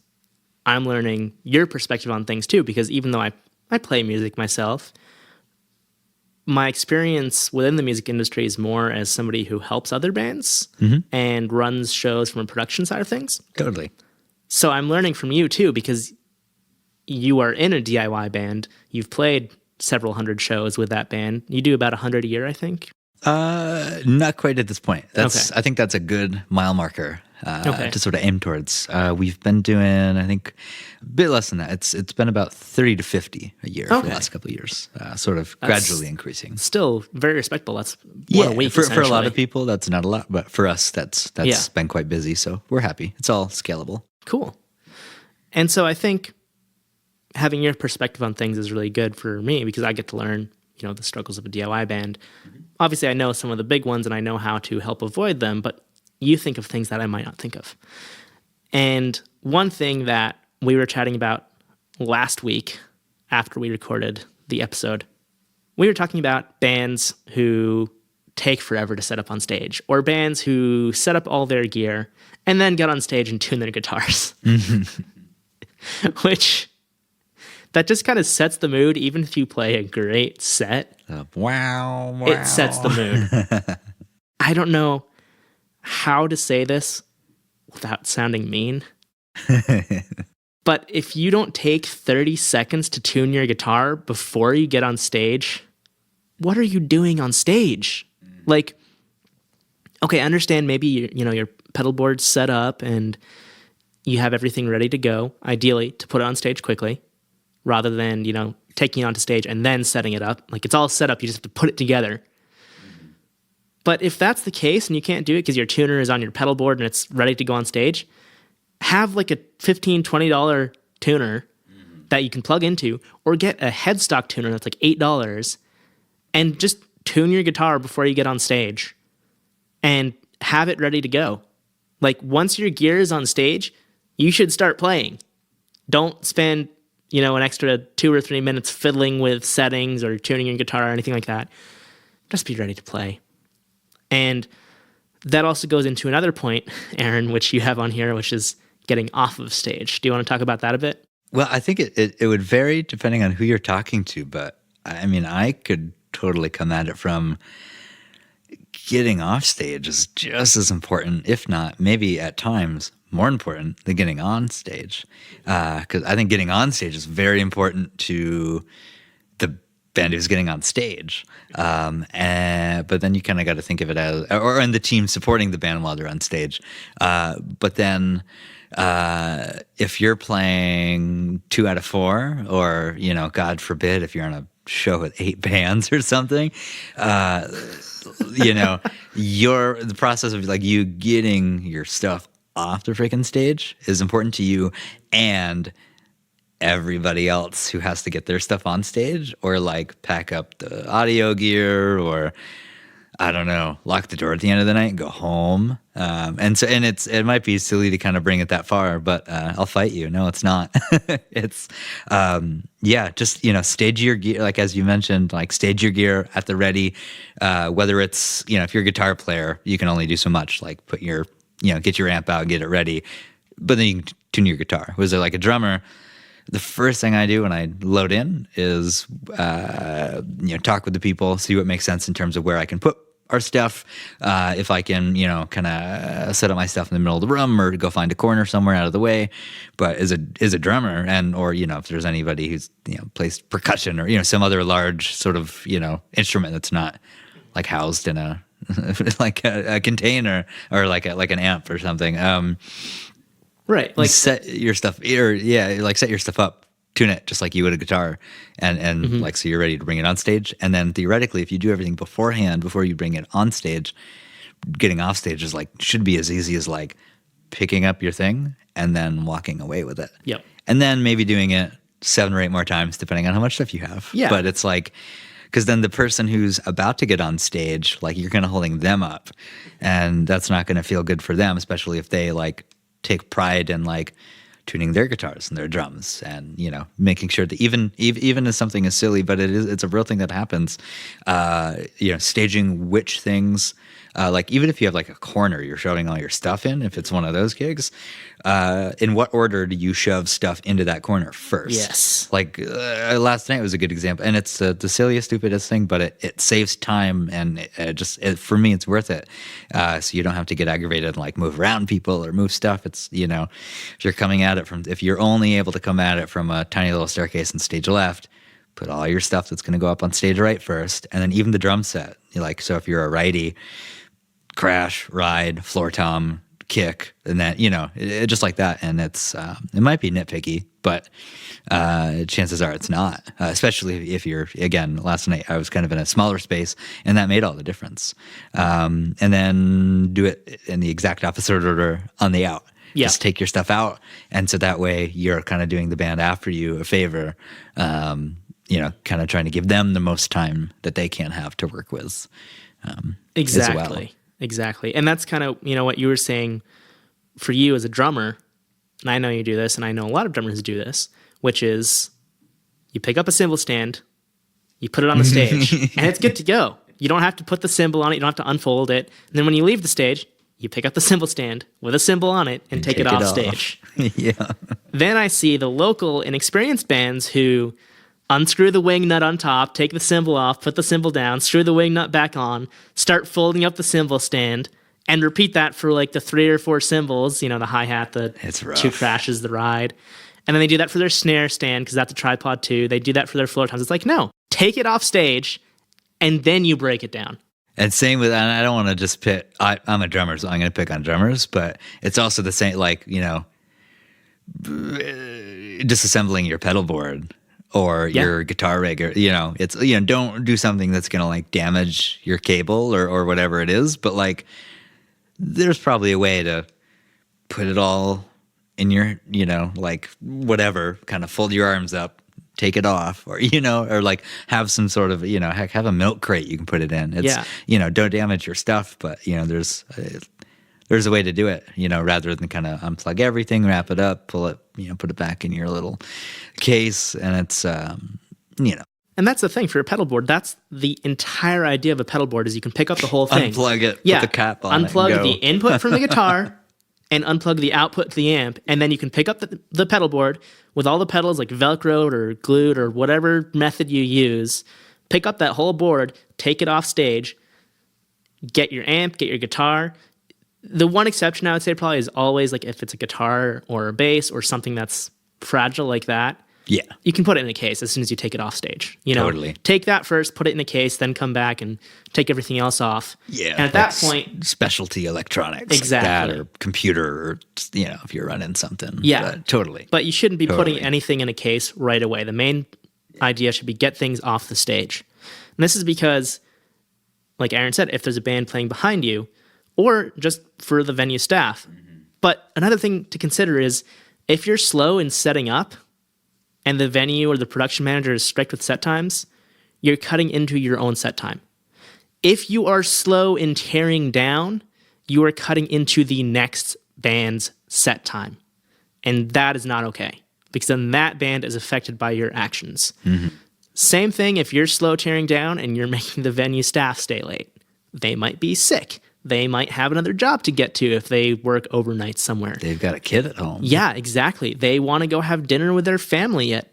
I'm learning your perspective on things too, because even though I play music myself, my experience within the music industry is more as somebody who helps other bands and runs shows from a production side of things. Totally. So I'm learning from you too, because you are in a DIY band. You've played several hundred shows with that band. You do about 100 a year, I think. Not quite at this point. Okay. I think that's a good mile marker to sort of aim towards. We've been doing, I think, a bit less than that. It's been about 30 to 50 a year for the last couple of years, sort of gradually increasing. Still very respectable. That's one a week, for a lot of people, that's not a lot, but for us, that's been quite busy. So we're happy. It's all scalable. Cool. And so I think having your perspective on things is really good for me because I get to learn, the struggles of a DIY band. Obviously, I know some of the big ones and I know how to help avoid them, but you think of things that I might not think of. And one thing that we were chatting about last week after we recorded the episode, we were talking about bands who take forever to set up on stage, or bands who set up all their gear and then get on stage and tune their guitars. Which, that just kind of sets the mood, even if you play a great set. Wow. It sets the mood. I don't know how to say this without sounding mean. But if you don't take 30 seconds to tune your guitar before you get on stage, what are you doing on stage? Like, okay, I understand maybe your pedal board's set up and you have everything ready to go, ideally, to put it on stage quickly, rather than, taking it onto stage and then setting it up. Like, it's all set up, you just have to put it together. But if that's the case and you can't do it because your tuner is on your pedal board and it's ready to go on stage, have like a $15, $20 tuner that you can plug into, or get a headstock tuner that's like $8 and just tune your guitar before you get on stage and have it ready to go. Like once your gear is on stage, you should start playing. Don't spend, an extra 2 or 3 minutes fiddling with settings or tuning your guitar or anything like that. Just be ready to play. And that also goes into another point, Aaron, which you have on here, which is getting off of stage. Do you want to talk about that a bit? Well, I think it would vary depending on who you're talking to, but I mean, I could totally come at it from getting off stage is just as important, if not maybe at times more important than getting on stage. Because I think getting on stage is very important to the band who's getting on stage. But then you kind of got to think of it as, or in the team supporting the band while they're on stage. But then if you're playing 2 out of 4, or, God forbid, if you're on a show with 8 bands or something, the process of like you getting your stuff off the freaking stage is important to you and everybody else who has to get their stuff on stage, or like pack up the audio gear, or I don't know, lock the door at the end of the night and go home. It might be silly to kind of bring it that far, but I'll fight you. No, it's not. It's just stage your gear, like as you mentioned, like stage your gear at the ready. Whether it's if you're a guitar player, you can only do so much. Like put your get your amp out and get it ready, but then you can tune your guitar. Was there like a drummer? The first thing I do when I load in is talk with the people, see what makes sense in terms of where I can put our stuff. If I can, kind of set up my stuff in the middle of the room or go find a corner somewhere out of the way. But as a drummer, or if there's anybody who's plays percussion or some other large sort of instrument that's not like housed in a like a container or like an amp or something. Right, like set your stuff, set your stuff up, tune it just like you would a guitar, and like so you're ready to bring it on stage. And then theoretically, if you do everything beforehand before you bring it on stage, getting off stage is like should be as easy as like picking up your thing and then walking away with it. Yep. And then maybe doing it 7 or 8 more times depending on how much stuff you have. Yeah. But it's like, because then the person who's about to get on stage, like you're kind of holding them up, and that's not going to feel good for them, especially if they like take pride in like tuning their guitars and their drums, and making sure that even as something as silly, but it's a real thing that happens. Staging which things, like even if you have like a corner you're shoving all your stuff in, if it's one of those gigs, in what order do you shove stuff into that corner first? Yes. Like last night was a good example, and it's the silliest, stupidest thing, but it saves time, and for me it's worth it. So you don't have to get aggravated and like move around people or move stuff. It's if you're coming at it if you're only able to come at it from a tiny little staircase and stage left, put all your stuff that's going to go up on stage right first, and then even the drum set. So if you're a righty, crash, ride, floor tom, kick, and then just like that. And it's it might be nitpicky, but chances are it's not, especially if you're, again, last night I was kind of in a smaller space, and that made all the difference. And then do it in the exact opposite order on the out. Yeah. Just take your stuff out, and so that way you're kind of doing the band after you a favor, kind of trying to give them the most time that they can have to work with. Exactly. As well. Exactly. And that's kind of, what you were saying for you as a drummer, and I know you do this, and I know a lot of drummers do this, which is you pick up a cymbal stand, you put it on the stage, and it's good to go. You don't have to put the cymbal on it, you don't have to unfold it. And then when you leave the stage, you pick up the cymbal stand with a cymbal on it and take it off stage. Yeah. Then I see the local inexperienced bands who unscrew the wing nut on top, take the cymbal off, put the cymbal down, screw the wing nut back on, start folding up the cymbal stand, and repeat that for like the 3 or 4 cymbals, the hi-hat, the 2 crashes, the ride. And then they do that for their snare stand, because that's a tripod too. They do that for their floor toms. It's like, no, take it off stage, and then you break it down. And same with, and I don't want to just pick, I'm a drummer, so I'm going to pick on drummers, but it's also the same, like, disassembling your pedal board or your guitar rig, or, it's, don't do something that's going to like damage your cable or whatever it is. But like, there's probably a way to put it all in your, like whatever, kind of fold your arms up, take it off, or, or like have some sort of, heck, have a milk crate you can put it in. It's, don't damage your stuff, but, there's a way to do it, rather than kind of unplug everything, wrap it up, pull it, put it back in your little case. And it's, And that's the thing for a pedal board. That's the entire idea of a pedal board is you can pick up the whole thing. Unplug it, put the cap on it, unplug the input from the guitar and unplug the output to the amp. And then you can pick up the pedal board with all the pedals like Velcroed or glued or whatever method you use. Pick up that whole board, take it off stage, get your amp, get your guitar. The one exception I would say probably is always like if it's a guitar or a bass or something that's fragile like that. Yeah. You can put it in a case as soon as you take it off stage. Totally. Take that first, put it in a case, then come back and take everything else off. Yeah. And at that point, specialty electronics. Exactly. Like that, or computer, or, if you're running something. Yeah. But totally. But you shouldn't be putting anything in a case right away. The main idea should be get things off the stage. And this is because, like Aaron said, if there's a band playing behind you, or just for the venue staff. Mm-hmm. But another thing to consider is if you're slow in setting up, and the venue or the production manager is strict with set times, you're cutting into your own set time. If you are slow in tearing down, you are cutting into the next band's set time. And that is not okay, because then that band is affected by your actions. Mm-hmm. Same thing if you're slow tearing down and you're making the venue staff stay late. They might be sick. They might have another job to get to if they work overnight somewhere. They've got a kid at home. Yeah, exactly. They want to go have dinner with their family at,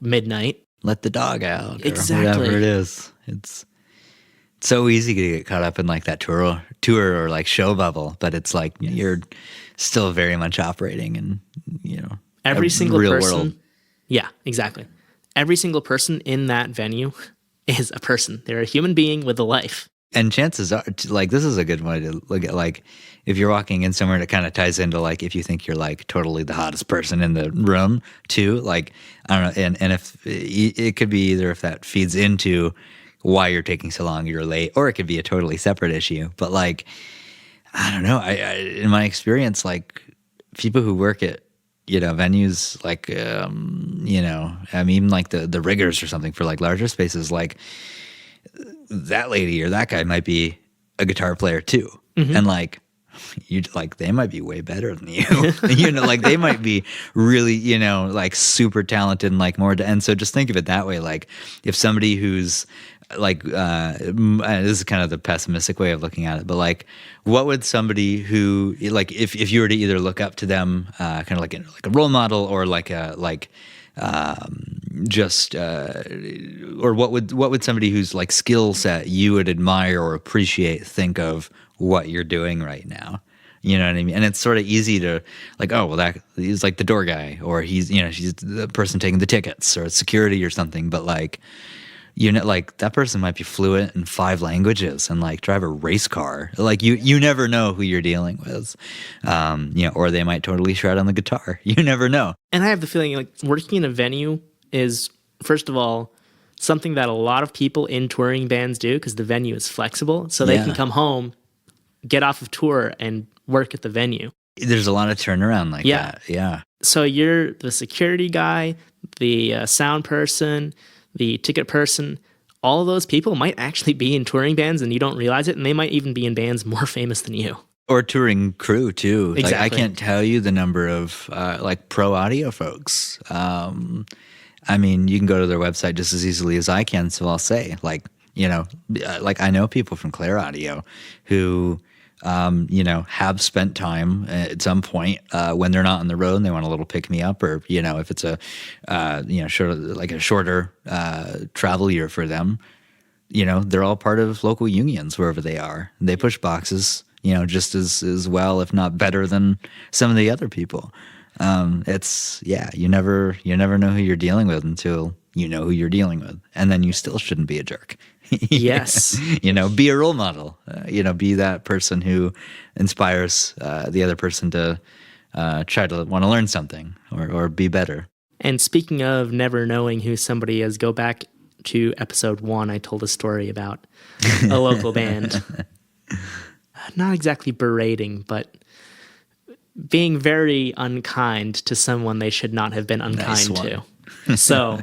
midnight. Let the dog out. Exactly. Or whatever it is. It's so easy to get caught up in like that tour or like show bubble, but it's like you're still very much operating in, every single real person. World. Yeah, exactly. Every single person in that venue is a person. They're a human being with a life. And chances are, like, this is a good way to look at, like, if you're walking in somewhere, and it kind of ties into, like, if you think you're, like, totally the hottest person in the room, too. Like, I don't know, and if it could be either if that feeds into why you're taking so long, you're late, or it could be a totally separate issue. But, like, I don't know. I in my experience, like, people who work at, venues, like, even, like, the riggers or something for, like, larger spaces, like, that lady or that guy might be a guitar player too. Mm-hmm. And like, they might be way better than you, like they might be really, like super talented and like more. And so just think of it that way. Like if somebody who's like, this is kind of the pessimistic way of looking at it, but like, what would somebody who like, if you were to either look up to them, kind of like a role model or like or what would somebody who's like skill set you would admire or appreciate think of what you're doing right now? You know what I mean? And it's sort of easy to like, oh, well, that he's like the door guy, or he's, she's the person taking the tickets or security or something. But like, like that person might be fluent in 5 languages and like drive a race car. Like you never know who you're dealing with, or they might totally shred on the guitar. You never know. And I have the feeling like working in a venue is, first of all, something that a lot of people in touring bands do because the venue is flexible. So they can come home, get off of tour, and work at the venue. There's a lot of turnaround like that. Yeah. So you're the security guy, the sound person, the ticket person. All of those people might actually be in touring bands and you don't realize it. And they might even be in bands more famous than you. Or touring crew too. Exactly. Like, I can't tell you the number of like pro audio folks. I mean, you can go to their website just as easily as I can. So I'll say like, like I know people from Claire Audio who, have spent time at some point when they're not on the road and they want a little pick me up, or if it's a shorter travel year for them, they're all part of local unions wherever they are. They push boxes, just as well, if not better than some of the other people. You never know who you're dealing with until you know who you're dealing with, and then you still shouldn't be a jerk. Yes. Be a role model, be that person who inspires the other person to try to want to learn something or be better. And speaking of never knowing who somebody is, go back to episode 1. I told a story about a local band. Not exactly berating, but being very unkind to someone they should not have been unkind to. So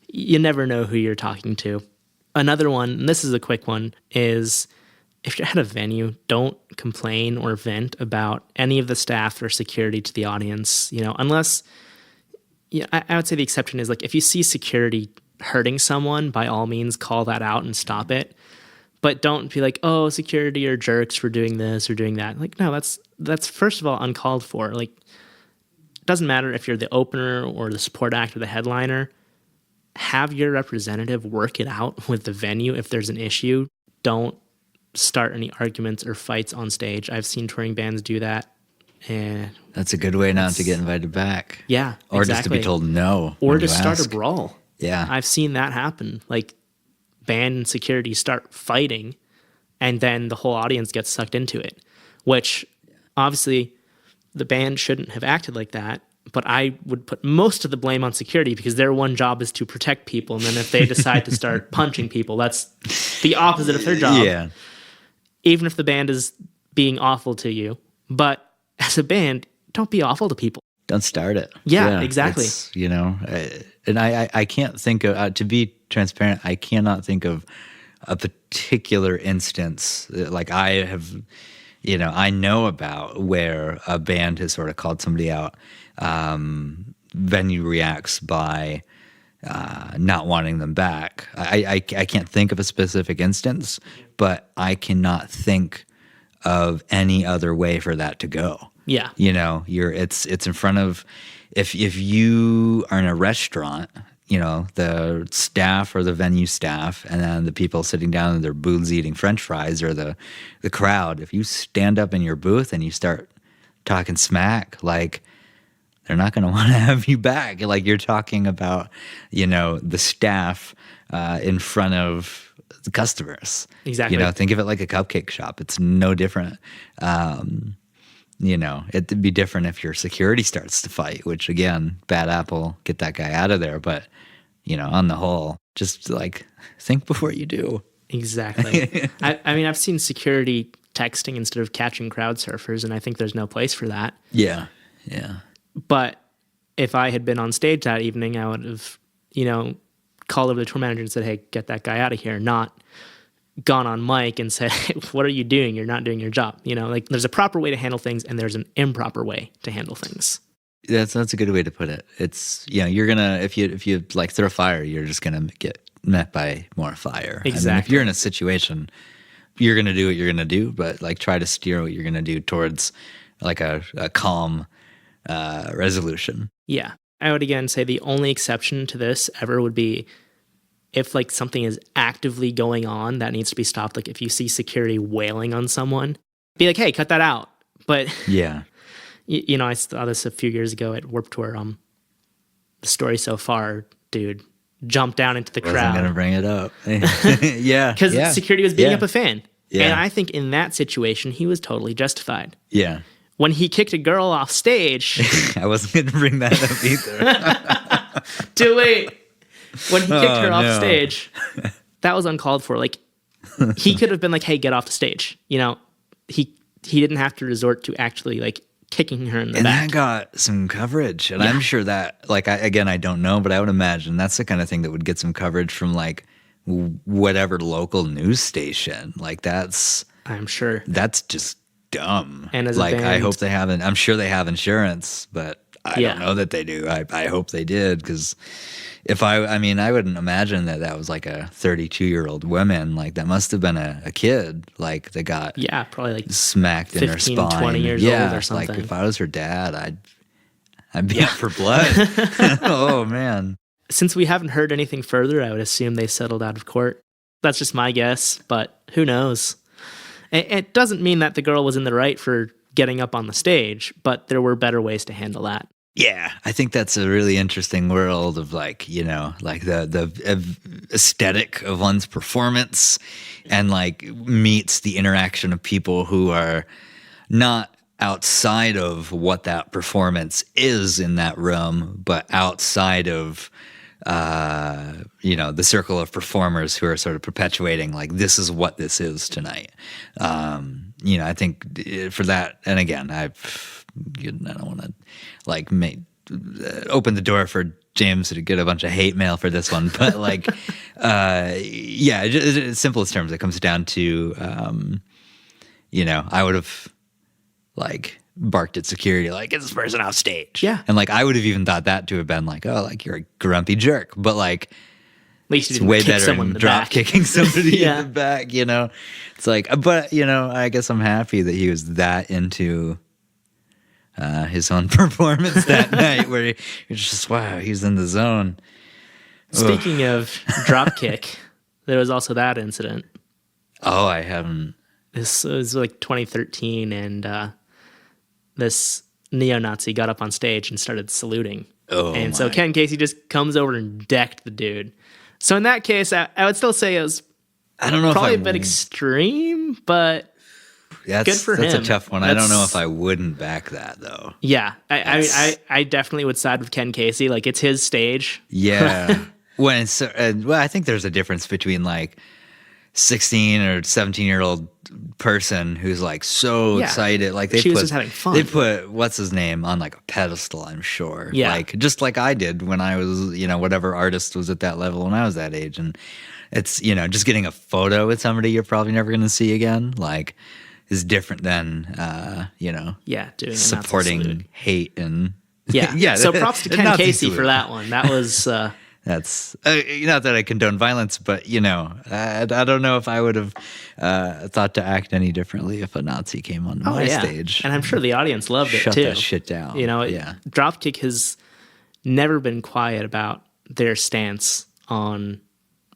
you never know who you're talking to. Another one, and this is a quick one, is if you're at a venue, don't complain or vent about any of the staff or security to the audience, unless... Yeah, I would say the exception is like if you see security hurting someone, by all means call that out and stop it. But don't be like, oh, security are jerks for doing this or doing that. Like, no, that's first of all uncalled for. Like, it doesn't matter if you're the opener or the support act or the headliner. Have your representative work it out with the venue if there's an issue. Don't start any arguments or fights on stage. I've seen touring bands do that. And that's a good way not to get invited back. Yeah, or just to be told no. Or to start a brawl. Yeah. I've seen that happen. Like, band and security start fighting, and then the whole audience gets sucked into it, which obviously the band shouldn't have acted like that. But I would put most of the blame on security because their one job is to protect people. And then if they decide to start punching people, that's the opposite of their job. Yeah. Even if the band is being awful to you. But as a band, don't be awful to people. Don't start it. Yeah, exactly. And I can't think of, to be transparent, I cannot think of a particular instance like I have, I know about where a band has sort of called somebody out. Venue reacts by not wanting them back. I can't think of a specific instance, but I cannot think of any other way for that to go. Yeah. It's in front of, if you are in a restaurant, the staff or the venue staff, and then the people sitting down in their booths eating French fries, or the crowd, if you stand up in your booth and you start talking smack, like, they're not going to want to have you back. Like, you're talking about, the staff in front of the customers. Exactly. Think of it like a cupcake shop. It's no different. It'd be different if your security starts to fight, which, again, bad apple, get that guy out of there. But, on the whole, just like think before you do. Exactly. I've seen security texting instead of catching crowd surfers, and I think there's no place for that. Yeah. Yeah. But if I had been on stage that evening, I would have, called over the tour manager and said, hey, get that guy out of here, not gone on mic and said, hey, what are you doing? You're not doing your job. There's a proper way to handle things and there's an improper way to handle things. That's a good way to put it. It's, you're going to, if you like throw fire, you're just going to get met by more fire. Exactly. I mean, if you're in a situation, you're going to do what you're going to do, but like try to steer what you're going to do towards like a calm resolution. Yeah. I would again say the only exception to this ever would be if like something is actively going on that needs to be stopped. Like if you see security wailing on someone, be like, hey, cut that out. But yeah, I saw this a few years ago at Warped Tour. The story so far, dude, jumped down into the crowd. I'm going to bring it up. Yeah. Because security was beating up a fan. Yeah. And I think in that situation, he was totally justified. Yeah. When he kicked a girl off stage. I wasn't going to bring that up either. Too late. When he kicked her off stage, that was uncalled for. Like, he could have been like, hey, get off the stage. He didn't have to resort to actually like kicking her in the back. And that got some coverage. And I'm sure that, like, I don't know, but I would imagine that's the kind of thing that would get some coverage from like whatever local news station. Like I'm sure. That's just dumb. And as like, a band, I hope they haven't. I'm sure they have insurance, but I don't know that they do. I hope they did, because if I wouldn't imagine that was like a 32-year-old woman. Like, that must have been a kid. Like, that got probably like smacked 15, in her spine. 20 years old or something. Like, if I was her dad, I'd be out for blood. Oh man. Since we haven't heard anything further, I would assume they settled out of court. That's just my guess, but who knows? It doesn't mean that the girl was in the right for getting up on the stage, but there were better ways to handle that. Yeah, I think that's a really interesting world of like, like the aesthetic of one's performance, and like meets the interaction of people who are not outside of what that performance is in that room, but outside of the circle of performers who are sort of perpetuating like this is what this is tonight. I think for that, and again, I don't want to like open the door for James to get a bunch of hate mail for this one, but like, in simplest terms, it comes down to, I would have like barked at security, like, get this person off stage. Yeah. And like, I would have even thought that to have been like, oh, like you're a grumpy jerk, but like, At least it's way better than drop kicking somebody Yeah. in the back, It's like, but I guess I'm happy that he was that into his own performance that night, where you're just, wow, he's in the zone. Speaking of drop kick, there was also that incident. Oh, I haven't. This was like 2013, and this neo-Nazi got up on stage and started saluting. Oh, and so Ken Casey just comes over and decked the dude. So in that case, I would still say it was I don't know probably if a bit extreme, but good for him. That's a tough one. I don't know if I wouldn't back that though. Yeah, I definitely would side with Ken Casey. Like, it's his stage. Yeah. I think there's a difference between like 16 or 17-year-old person who's like so excited, like she was just having fun. They put what's his name on like a pedestal, I'm sure. Yeah. Like just like I did when I was, whatever artist was at that level when I was that age, and it's just getting a photo with somebody you're probably never going to see again, like, is different than doing a supporting Nazi salute. Hate and yeah. So props to Ken Nazi Casey salute. for that one. That was That's not that I condone violence, but I don't know if I would have thought to act any differently if a Nazi came on my stage. And I'm sure the audience loved it Shut too. that shit down. Dropkick has never been quiet about their stance on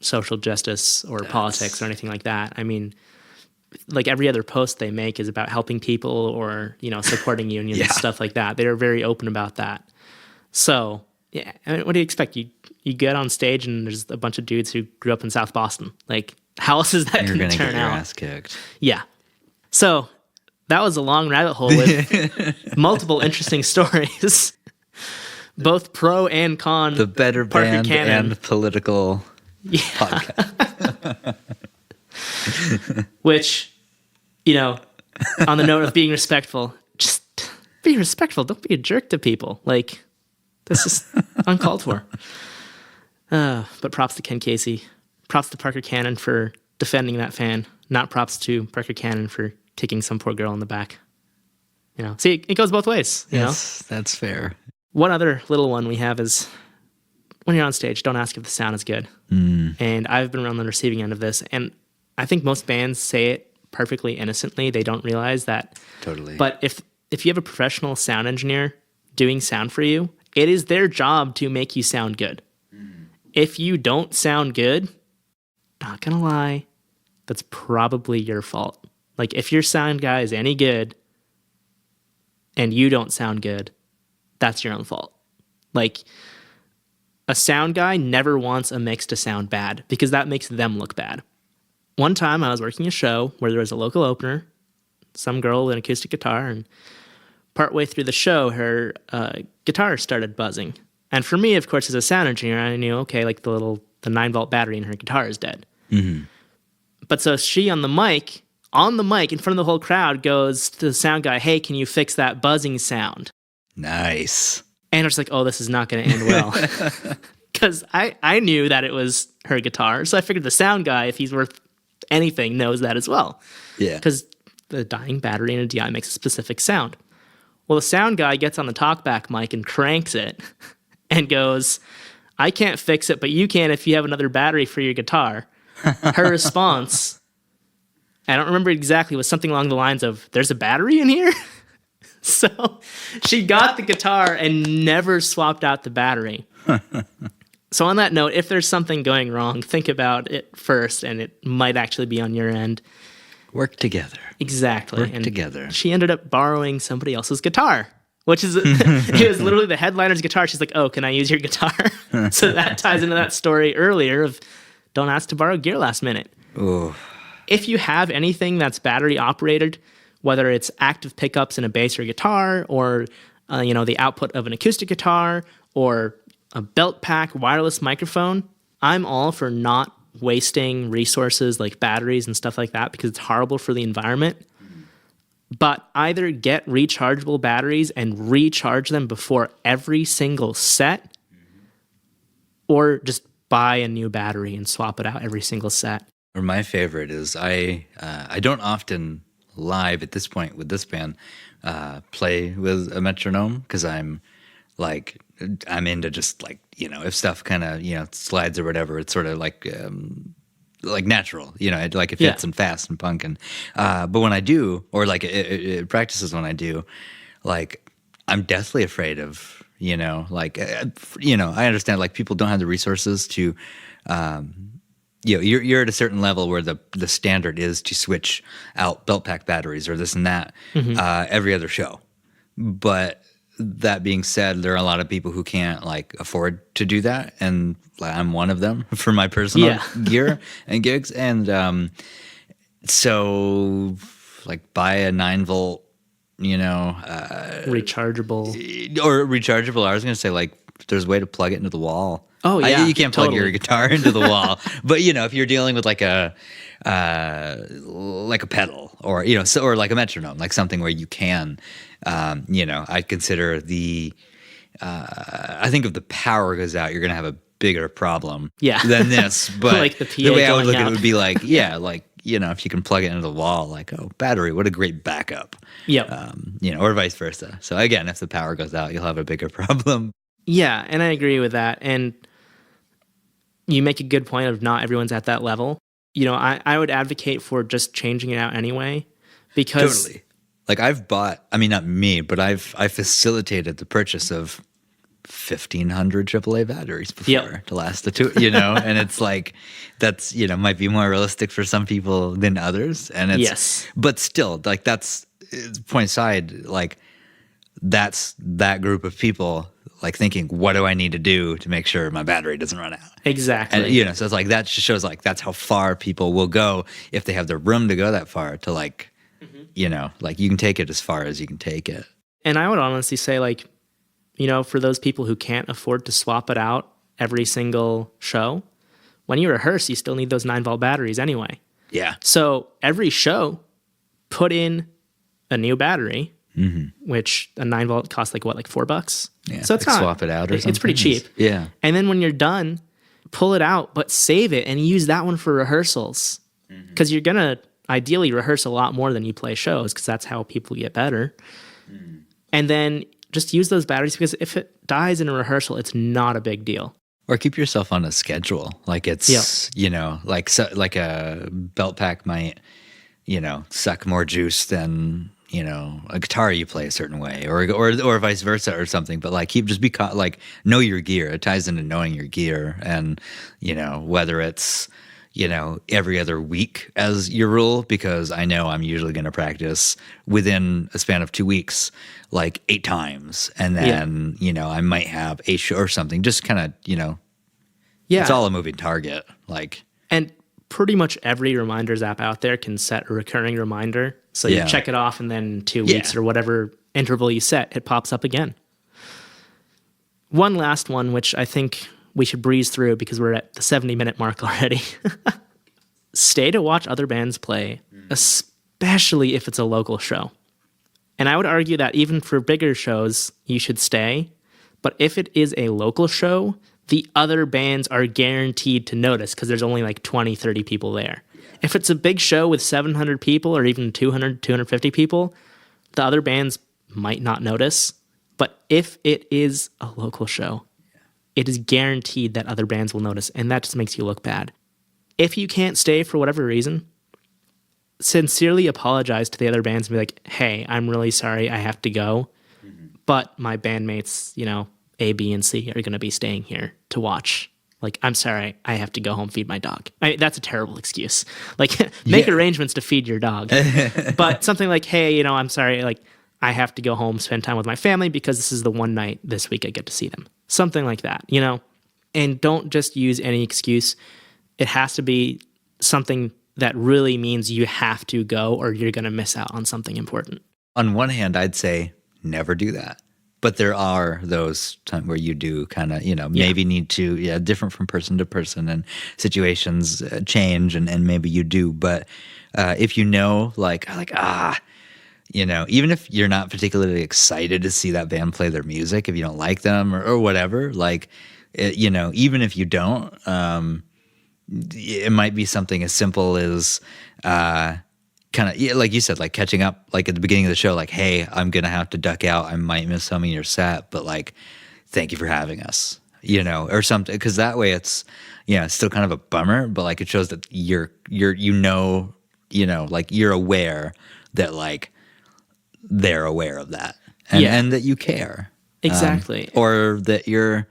social justice or politics or anything like that. I mean, like, every other post they make is about helping people or supporting unions and stuff like that. They're very open about that. So yeah, I mean, what do you expect? You get on stage and there's a bunch of dudes who grew up in South Boston. Like, how else is that You're going to turn get your out? ass kicked. Yeah. So that was a long rabbit hole with multiple interesting stories, both pro and con. The Better Parker Band Cannon. and political podcast. Which, on the note of being respectful, just be respectful. Don't be a jerk to people. Like, this is uncalled for. But props to Ken Casey. Props to Parker Cannon for defending that fan. Not props to Parker Cannon for kicking some poor girl in the back. See, it goes both ways. Yes, that's fair. One other little one we have is, when you're on stage, don't ask if the sound is good. And I've been around the receiving end of this, and I think most bands say it perfectly innocently. They don't realize that. Totally. But if you have a professional sound engineer doing sound for you, it is their job to make you sound good. If you don't sound good, not gonna lie, that's probably your fault. Like, if your sound guy is any good and you don't sound good, that's your own fault. Like, a sound guy never wants a mix to sound bad because that makes them look bad. One time I was working a show where there was a local opener, some girl with an acoustic guitar, and partway through the show, her guitar started buzzing. And for me, of course, as a sound engineer, I knew, okay, like the 9-volt battery in her guitar is dead. Mm-hmm. But so she on the mic in front of the whole crowd goes to the sound guy, hey, can you fix that buzzing sound? Nice. And I was like, oh, this is not going to end well. Because I knew that it was her guitar. So I figured the sound guy, if he's worth anything, knows that as well. Yeah. Because the dying battery in a DI makes a specific sound. Well, the sound guy gets on the talkback mic and cranks it and goes, I can't fix it, but you can if you have another battery for your guitar. Her response, I don't remember exactly, was something along the lines of, there's a battery in here? So she got the guitar and never swapped out the battery. So on that note, if there's something going wrong, think about it first, and it might actually be on your end. Work together. Exactly. Work together. She ended up borrowing somebody else's guitar, which is, it was literally the headliner's guitar. She's like, oh, can I use your guitar? So that ties into that story earlier of don't ask to borrow gear last minute. Ooh. If you have anything that's battery operated, whether it's active pickups in a bass or guitar, or the output of an acoustic guitar, or a belt pack wireless microphone. I'm all for not wasting resources like batteries and stuff like that because it's horrible for the environment. But either get rechargeable batteries and recharge them before every single set, or just buy a new battery and swap it out every single set. Or my favorite is I don't often live at this point with this band play with a metronome because I'm into just like, if stuff kind of, slides or whatever, it's sort of like natural, it fits and fast and punk. And, but when I do, or like it practices when I do, like I'm deathly afraid of, I understand like people don't have the resources to, you're at a certain level where the standard is to switch out belt pack batteries or this and that every other show. But that being said, there are a lot of people who can't like afford to do that, and I'm one of them for my personal gear and gigs. And so like buy a 9-volt, rechargeable or rechargeable. I was going to say like there's a way to plug it into the wall. Oh yeah, you can't plug your guitar into the wall, but if you're dealing with like a pedal or or like a metronome, like something where you can, I'd consider I think if the power goes out, you're gonna have a bigger problem than this. But like the way I would look at out. it would be like, if you can plug it into the wall, like, oh, battery, what a great backup. Yeah. Or vice versa. So again, if the power goes out, you'll have a bigger problem. Yeah, and I agree with that. And you make a good point of not everyone's at that level. I would advocate for just changing it out anyway, because totally. Like I've bought, not me, but I've facilitated the purchase of 1,500 AAA batteries before to last the two, and it's like, that's, might be more realistic for some people than others. And it's, but still, like that's, point aside, like that's that group of people like thinking, what do I need to do to make sure my battery doesn't run out? Exactly. And, so it's like, that just shows like, that's how far people will go if they have the room to go that far to like, like you can take it as far as you can take it. And I would honestly say like, for those people who can't afford to swap it out every single show, when you rehearse, you still need those 9-volt batteries anyway. Yeah. So every show, put in a new battery, which a 9-volt costs like $4? Yeah. So it's like not, swap it out or something. It's pretty cheap. Yeah. And then when you're done, pull it out, but save it and use that one for rehearsals. Because you're going to ideally rehearse a lot more than you play shows, because that's how people get better. And then just use those batteries, because if it dies in a rehearsal, it's not a big deal. Or keep yourself on a schedule. Like it's, like a belt pack might, suck more juice than, a guitar you play a certain way, or vice versa or something. But like know your gear. It ties into knowing your gear, and, whether it's, every other week as your rule, because I know I'm usually going to practice within a span of 2 weeks, like 8 times. And then, I might have a show or something, just kind of, it's all a moving target. Like, and pretty much every reminders app out there can set a recurring reminder. So you check it off, and then 2 weeks or whatever interval you set, it pops up again. One last one, which I think we should breeze through because we're at the 70-minute mark already. Stay to watch other bands play, especially if it's a local show. And I would argue that even for bigger shows, you should stay. But if it is a local show, the other bands are guaranteed to notice because there's only like 20, 30 people there. If it's a big show with 700 people or even 200, 250 people, the other bands might not notice. But if it is a local show, it is guaranteed that other bands will notice, and that just makes you look bad. If you can't stay for whatever reason, sincerely apologize to the other bands and be like, hey, I'm really sorry, I have to go, but my bandmates, A, B, and C are going to be staying here to watch. Like, I'm sorry, I have to go home feed my dog. That's a terrible excuse. Like, make arrangements to feed your dog. But something like, hey, I'm sorry, like, I have to go home, spend time with my family because this is the one night this week I get to see them. Something like that, And don't just use any excuse. It has to be something that really means you have to go or you're going to miss out on something important. On one hand, I'd say never do that. But there are those times where you do kind of, maybe need to, different from person to person, and situations change, and maybe you do. But if you know, even if you're not particularly excited to see that band play their music, if you don't like them or whatever, even if you don't, it might be something as simple as kind of, like you said, like catching up, like at the beginning of the show, like, hey, I'm going to have to duck out. I might miss some of your set, but like, thank you for having us, or something. Because that way it's, it's still kind of a bummer, but like it shows that you're aware that like they're aware of that and that you care. Exactly. Or that you're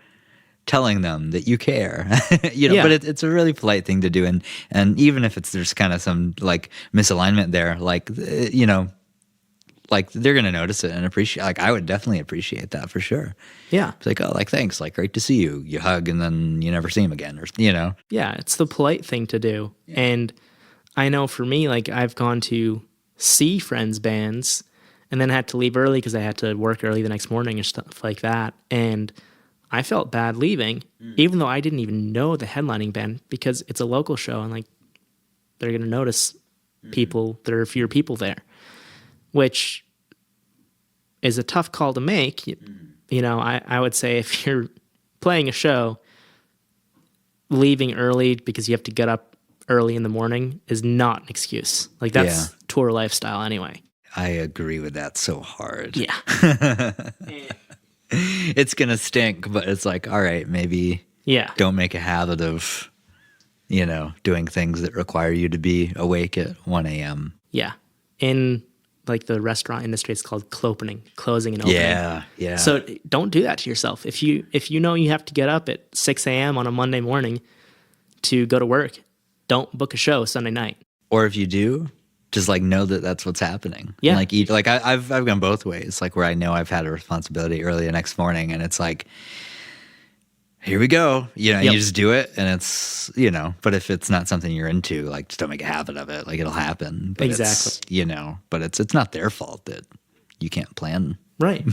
telling them that you care, but it's a really polite thing to do. And even if there's kind of some like misalignment there, like, like they're going to notice it and appreciate, like I would definitely appreciate that for sure. Yeah. It's like, oh, like, thanks. Like, great to see you. You hug and then you never see him again or, Yeah. It's the polite thing to do. Yeah. And I know for me, like I've gone to see friends' bands and then had to leave early because I had to work early the next morning or stuff like that. And I felt bad leaving, even though I didn't even know the headlining band, because it's a local show and like they're going to notice people. There are fewer people there, which is a tough call to make. I would say if you're playing a show, leaving early because you have to get up early in the morning is not an excuse. Like that's tour lifestyle anyway. I agree with that so hard. Yeah. It's going to stink, but it's like, all right, maybe don't make a habit of, doing things that require you to be awake at 1 a.m. Yeah. In like the restaurant industry, it's called closing and opening. Yeah. So don't do that to yourself. If you know you have to get up at 6 a.m. on a Monday morning to go to work, don't book a show Sunday night. Or if you do, just like know that that's what's happening. Yeah. And like I've gone both ways, like where I know I've had a responsibility early the next morning and it's like, here we go. You just do it and it's, but if it's not something you're into, like just don't make a habit of it. Like it'll happen. But exactly. But it's not their fault that you can't plan. Right.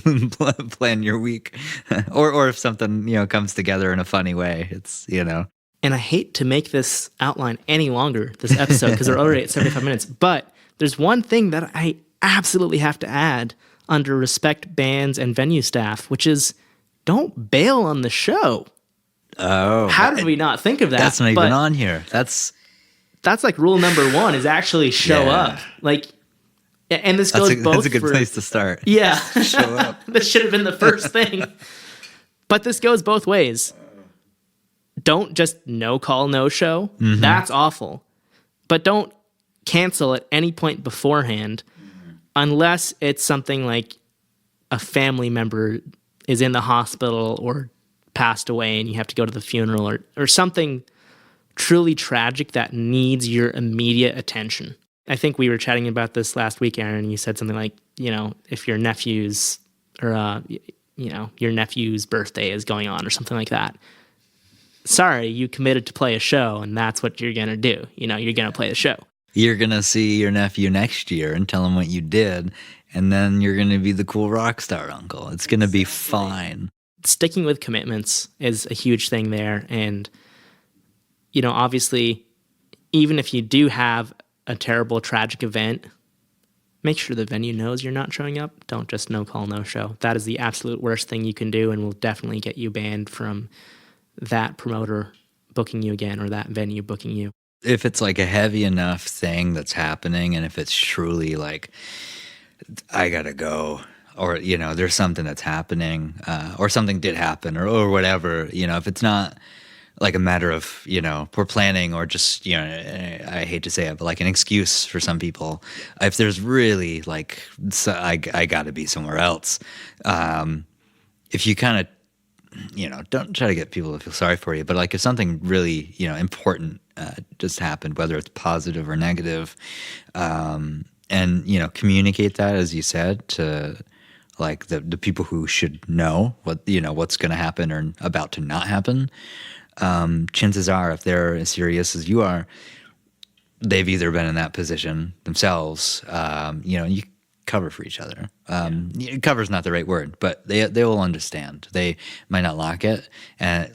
Plan your week. or if something, comes together in a funny way, it's, And I hate to make this outline any longer, this episode, because we're already at 75 minutes. But there's one thing that I absolutely have to add under respect bands and venue staff, which is don't bail on the show. Oh. How did we not think of that? That's not even on here. That's like rule number one is actually show up. Like, and this goes both That's a good place to start. Yeah. Show up. This should have been the first thing. But this goes both ways. Don't just no call, no show. Mm-hmm. That's awful. But don't cancel at any point beforehand unless it's something like a family member is in the hospital or passed away and you have to go to the funeral or something truly tragic that needs your immediate attention. I think we were chatting about this last week, Aaron, and you said something like, if your nephew's or, your nephew's birthday is going on or something like that. Sorry, you committed to play a show, and that's what you're going to do. You're going to play the show. You're going to see your nephew next year and tell him what you did, and then you're going to be the cool rock star uncle. It's going to be fine. Sticking with commitments is a huge thing there, and, obviously, even if you do have a terrible, tragic event, make sure the venue knows you're not showing up. Don't just no call, no show. That is the absolute worst thing you can do and will definitely get you banned from that promoter booking you again or that venue booking you. If it's like a heavy enough thing that's happening and if it's truly like, I gotta go, or, there's something that's happening, or something did happen or whatever, if it's not like a matter of, poor planning or just, I hate to say it, but like an excuse for some people, if there's really like, I gotta be somewhere else. If you kind of, don't try to get people to feel sorry for you, but like if something really, important just happened, whether it's positive or negative, and, communicate that, as you said, to like the people who should know what, what's going to happen or about to not happen. Chances are, if they're as serious as you are, they've either been in that position themselves, you cover for each other. Cover's not the right word, but they will understand. They might not like it. They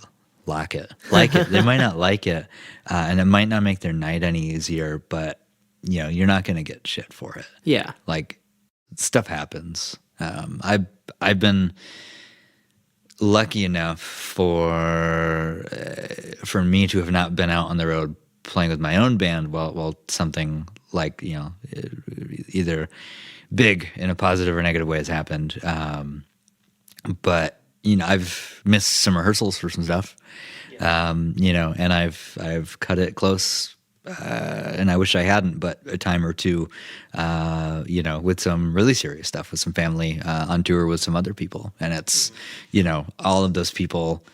might not like it, and it might not make their night any easier, but you're not going to get shit for it. Yeah. Like, stuff happens. I've been lucky enough for me to have not been out on the road playing with my own band while something like, either big in a positive or negative way has happened. But I've missed some rehearsals for some stuff. And I've cut it close, and I wish I hadn't, but a time or two, with some really serious stuff with some family, on tour with some other people. And it's, all of those people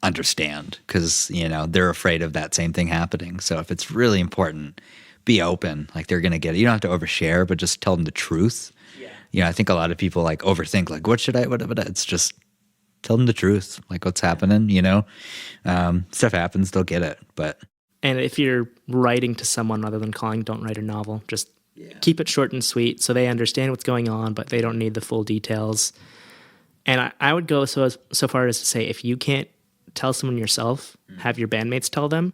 understand because, they're afraid of that same thing happening. So if it's really important, be open. Like, they're going to get it. You don't have to overshare, but just tell them the truth. Yeah. I think a lot of people like overthink, like, what. It's just tell them the truth, like what's happening, stuff happens, they'll get it. And if you're writing to someone other than calling, don't write a novel. Just keep it short and sweet so they understand what's going on, but they don't need the full details. And I would go so far as to say, if you can't tell someone yourself, have your bandmates tell them.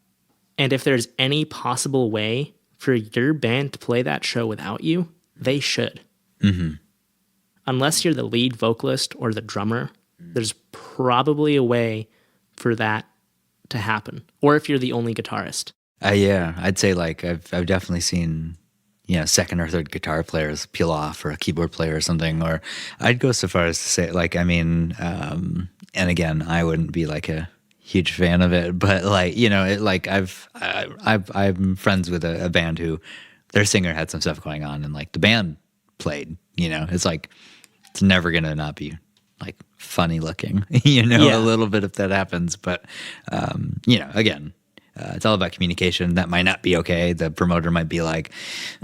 And if there's any possible way for your band to play that show without you, they should. Mm-hmm. Unless you're the lead vocalist or the drummer, there's probably a way for that to happen. Or if you're the only guitarist. I'd say like I've definitely seen, second or third guitar players peel off, or a keyboard player or something. Or I'd go so far as to say, like, and again, I wouldn't be like a huge fan of it, but like, I'm friends with a band who their singer had some stuff going on, and like the band played. It's like it's never gonna not be like funny looking, a little bit if that happens. But, again, it's all about communication. That might not be okay. The promoter might be like,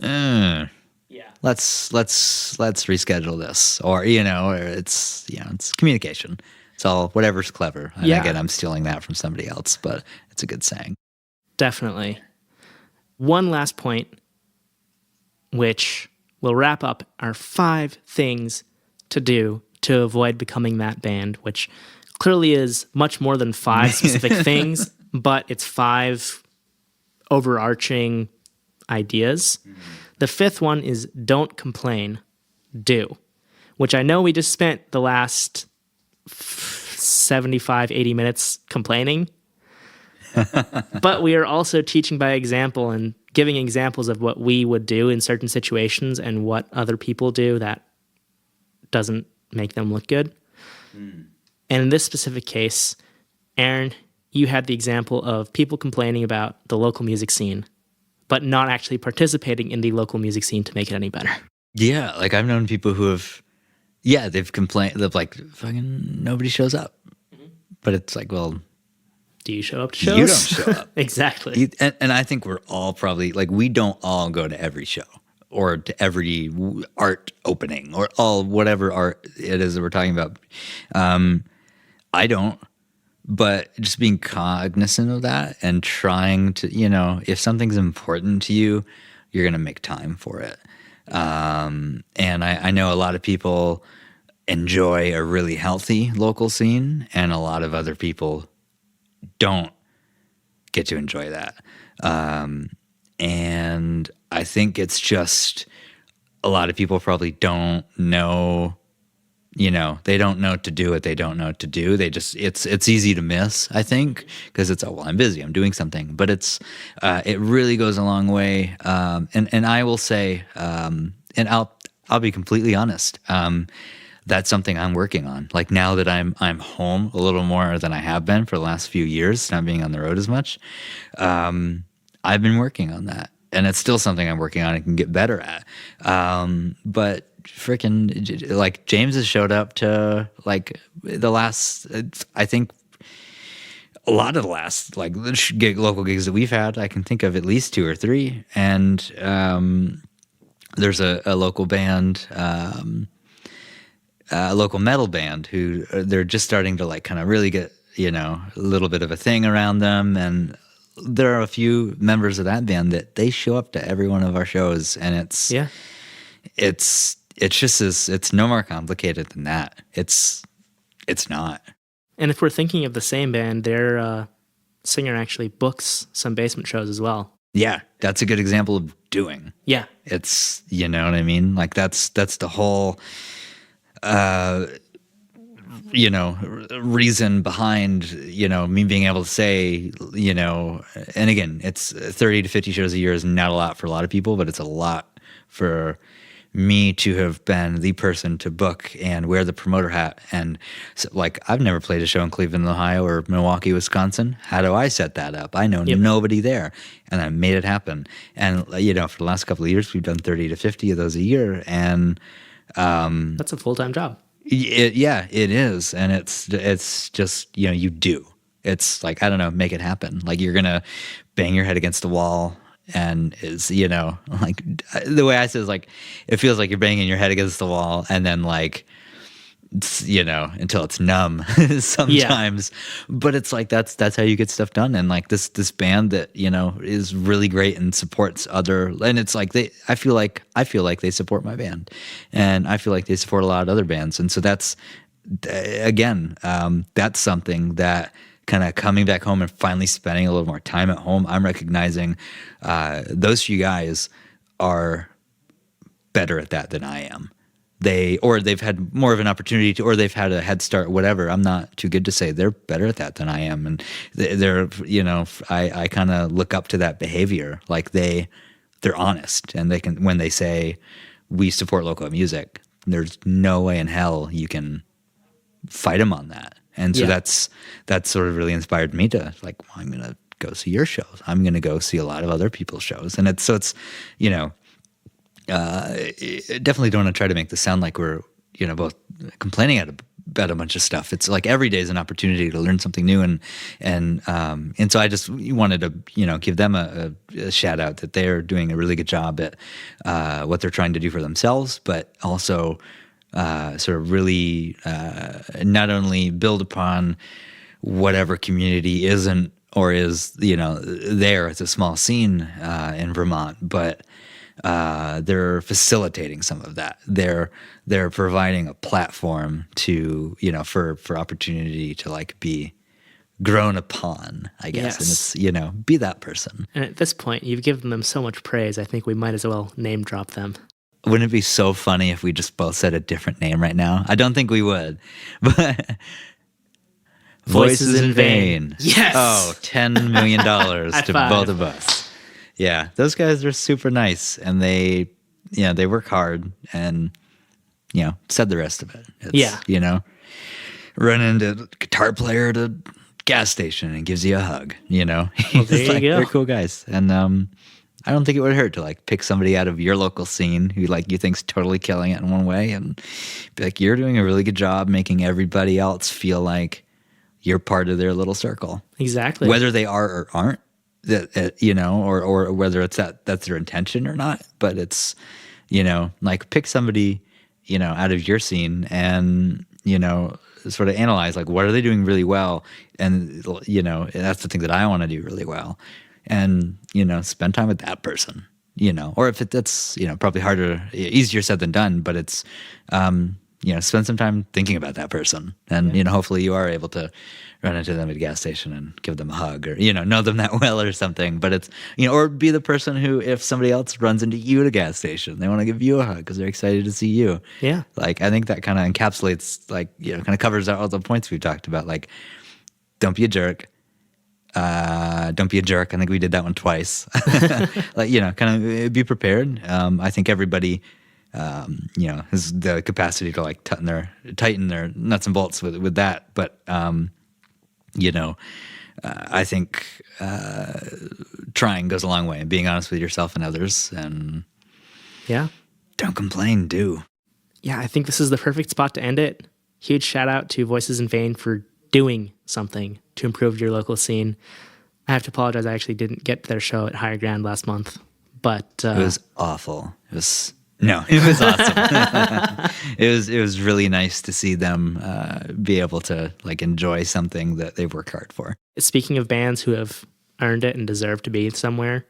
let's reschedule this, or, or it's communication. It's all whatever's clever. And again, I'm stealing that from somebody else, but it's a good saying. Definitely. One last point, which will wrap up our 5 things to do to avoid becoming that band, which clearly is much more than 5 specific things, but it's 5 overarching ideas. Mm-hmm. The 5th one is don't complain, do, which I know we just spent the last 75, 80 minutes complaining, but we are also teaching by example and giving examples of what we would do in certain situations and what other people do that doesn't make them look good. And in this specific case, Aaron, you had the example of people complaining about the local music scene, but not actually participating in the local music scene to make it any better. Yeah, like I've known people who have, they've complained, they've like, fucking nobody shows up. Mm-hmm. But it's like, well, do you show up to shows? You don't show up. Exactly. And I think we're all probably, like, we don't all go to every show or to every art opening or all whatever art it is that we're talking about. I don't, but just being cognizant of that and trying to, if something's important to you, you're going to make time for it. And I know a lot of people enjoy a really healthy local scene, and a lot of other people don't get to enjoy that. And I think it's just a lot of people probably don't know, they don't know to do what they don't know to do. They just, it's easy to miss, I think, because it's, I'm busy, I'm doing something. But it really goes a long way. And I will say, and I'll be completely honest, that's something I'm working on. Like now that I'm home a little more than I have been for the last few years, not being on the road as much, I've been working on that. And it's still something I'm working on and can get better at. But freaking, like, James has showed up to, like, the last, I think, a lot of the last, like, local gigs that we've had, I can think of at least 2 or 3. And there's a local band, a local metal band who they're just starting to, like, kind of really get, a little bit of a thing around them. And there are a few members of that band that they show up to every one of our shows, and it's it's no more complicated than that. It's not. And if we're thinking of the same band, their singer actually books some basement shows as well. Yeah, that's a good example of doing. Yeah. It's, you know what I mean? Like that's the whole reason behind, me being able to say, and again, it's 30 to 50 shows a year is not a lot for a lot of people, but it's a lot for me to have been the person to book and wear the promoter hat. And so, like, I've never played a show in Cleveland, Ohio or Milwaukee, Wisconsin. How do I set that up? I know nobody there, and I made it happen. And, for the last couple of years, we've done 30 to 50 of those a year. And that's a full-time job. It is. And it's just, you do. It's like, I don't know, make it happen. Like, you're going to bang your head against the wall. And is, like the way I say it is like, it feels like you're banging your head against the wall and then like, until it's numb sometimes. But it's like, that's how you get stuff done. And like this band that, is really great and supports and it's like I feel like they support my band, and I feel like they support a lot of other bands. And so that's, again, that's something that, kind of coming back home and finally spending a little more time at home, I'm recognizing those few guys are better at that than I am. They've had more of an opportunity to, or they've had a head start, whatever. I'm not too good to say. They're better at that than I am. And they're, I kind of look up to that behavior. Like they're honest, and they can, when they say we support local music, there's no way in hell you can fight them on that. And so that's sort of really inspired me to like, well, I'm going to go see your shows. I'm going to go see a lot of other people's shows. And it's definitely don't want to try to make this sound like we're, both complaining about a bunch of stuff. It's like every day is an opportunity to learn something new. And so I just wanted to, give them a shout out that they're doing a really good job at what they're trying to do for themselves, but also sort of really not only build upon whatever community isn't or is, there. It's a small scene in Vermont, but they're facilitating some of that. They're providing a platform to, for opportunity to like be grown upon, I guess. Yes. And it's, be that person. And at this point, you've given them so much praise, I think we might as well name drop them. Wouldn't it be so funny if we just both said a different name right now? I don't think we would. But Voices in Vain. Yes. Oh, $10 million to both of us. Yeah, those guys are super nice, and they work hard, and said the rest of it. It's, run into a guitar player at a gas station and gives you a hug. Well, there you go. They're cool guys, and I don't think it would hurt to like pick somebody out of your local scene who like you think's totally killing it in one way, and be like, you're doing a really good job making everybody else feel like you're part of their little circle. Exactly. Whether they are or aren't, or whether it's that's their intention or not. But it's, like pick somebody, out of your scene and, sort of analyze like what are they doing really well, and that's the thing that I want to do really well. And, spend time with that person, or if that's, probably easier said than done, but it's, spend some time thinking about that person. And, hopefully you are able to run into them at a gas station and give them a hug, or, know them that well or something. But it's, or be the person who, if somebody else runs into you at a gas station, they want to give you a hug because they're excited to see you. Yeah. Like, I think that kind of encapsulates, like, kind of covers all the points we've talked about. Like, don't be a jerk. Don't be a jerk. I think we did that one twice. Like, kind of be prepared. I think everybody, has the capacity to like tighten their nuts and bolts with that. But, I think trying goes a long way, and being honest with yourself and others, and don't complain, do. Yeah, I think this is the perfect spot to end it. Huge shout out to Voices in Vain for doing something to improve your local scene. I have to apologize, I actually didn't get to their show at Higher Ground last month, but it was awful. It was awesome. It was really nice to see them be able to like enjoy something that they've worked hard for. Speaking of bands who have earned it and deserved to be somewhere,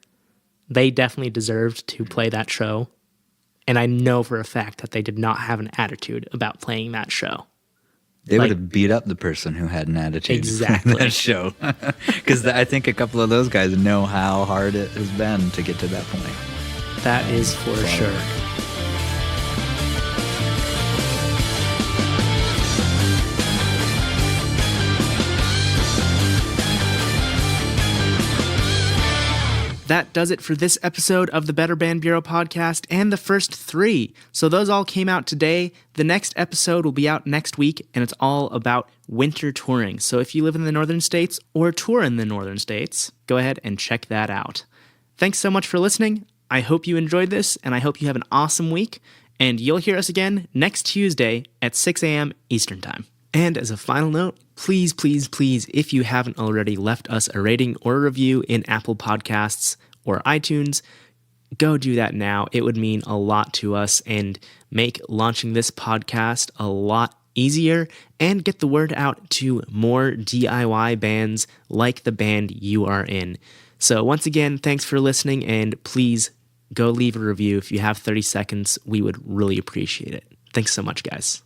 they definitely deserved to play that show. And I know for a fact that they did not have an attitude about playing that show. They would have beat up the person who had an attitude Exactly. in that show. Because I think a couple of those guys know how hard it has been to get to that point. That is for sure. That does it for this episode of the Better Band Bureau podcast and the first 3. So those all came out today. The next episode will be out next week, and it's all about winter touring. So if you live in the northern states or tour in the northern states, go ahead and check that out. Thanks so much for listening. I hope you enjoyed this, and I hope you have an awesome week. And you'll hear us again next Tuesday at 6 a.m. Eastern Time. And as a final note, please, please, please, if you haven't already left us a rating or a review in Apple Podcasts or iTunes, go do that now. It would mean a lot to us and make launching this podcast a lot easier and get the word out to more DIY bands like the band you are in. So once again, thanks for listening, and please go leave a review if you have 30 seconds. We would really appreciate it. Thanks so much, guys.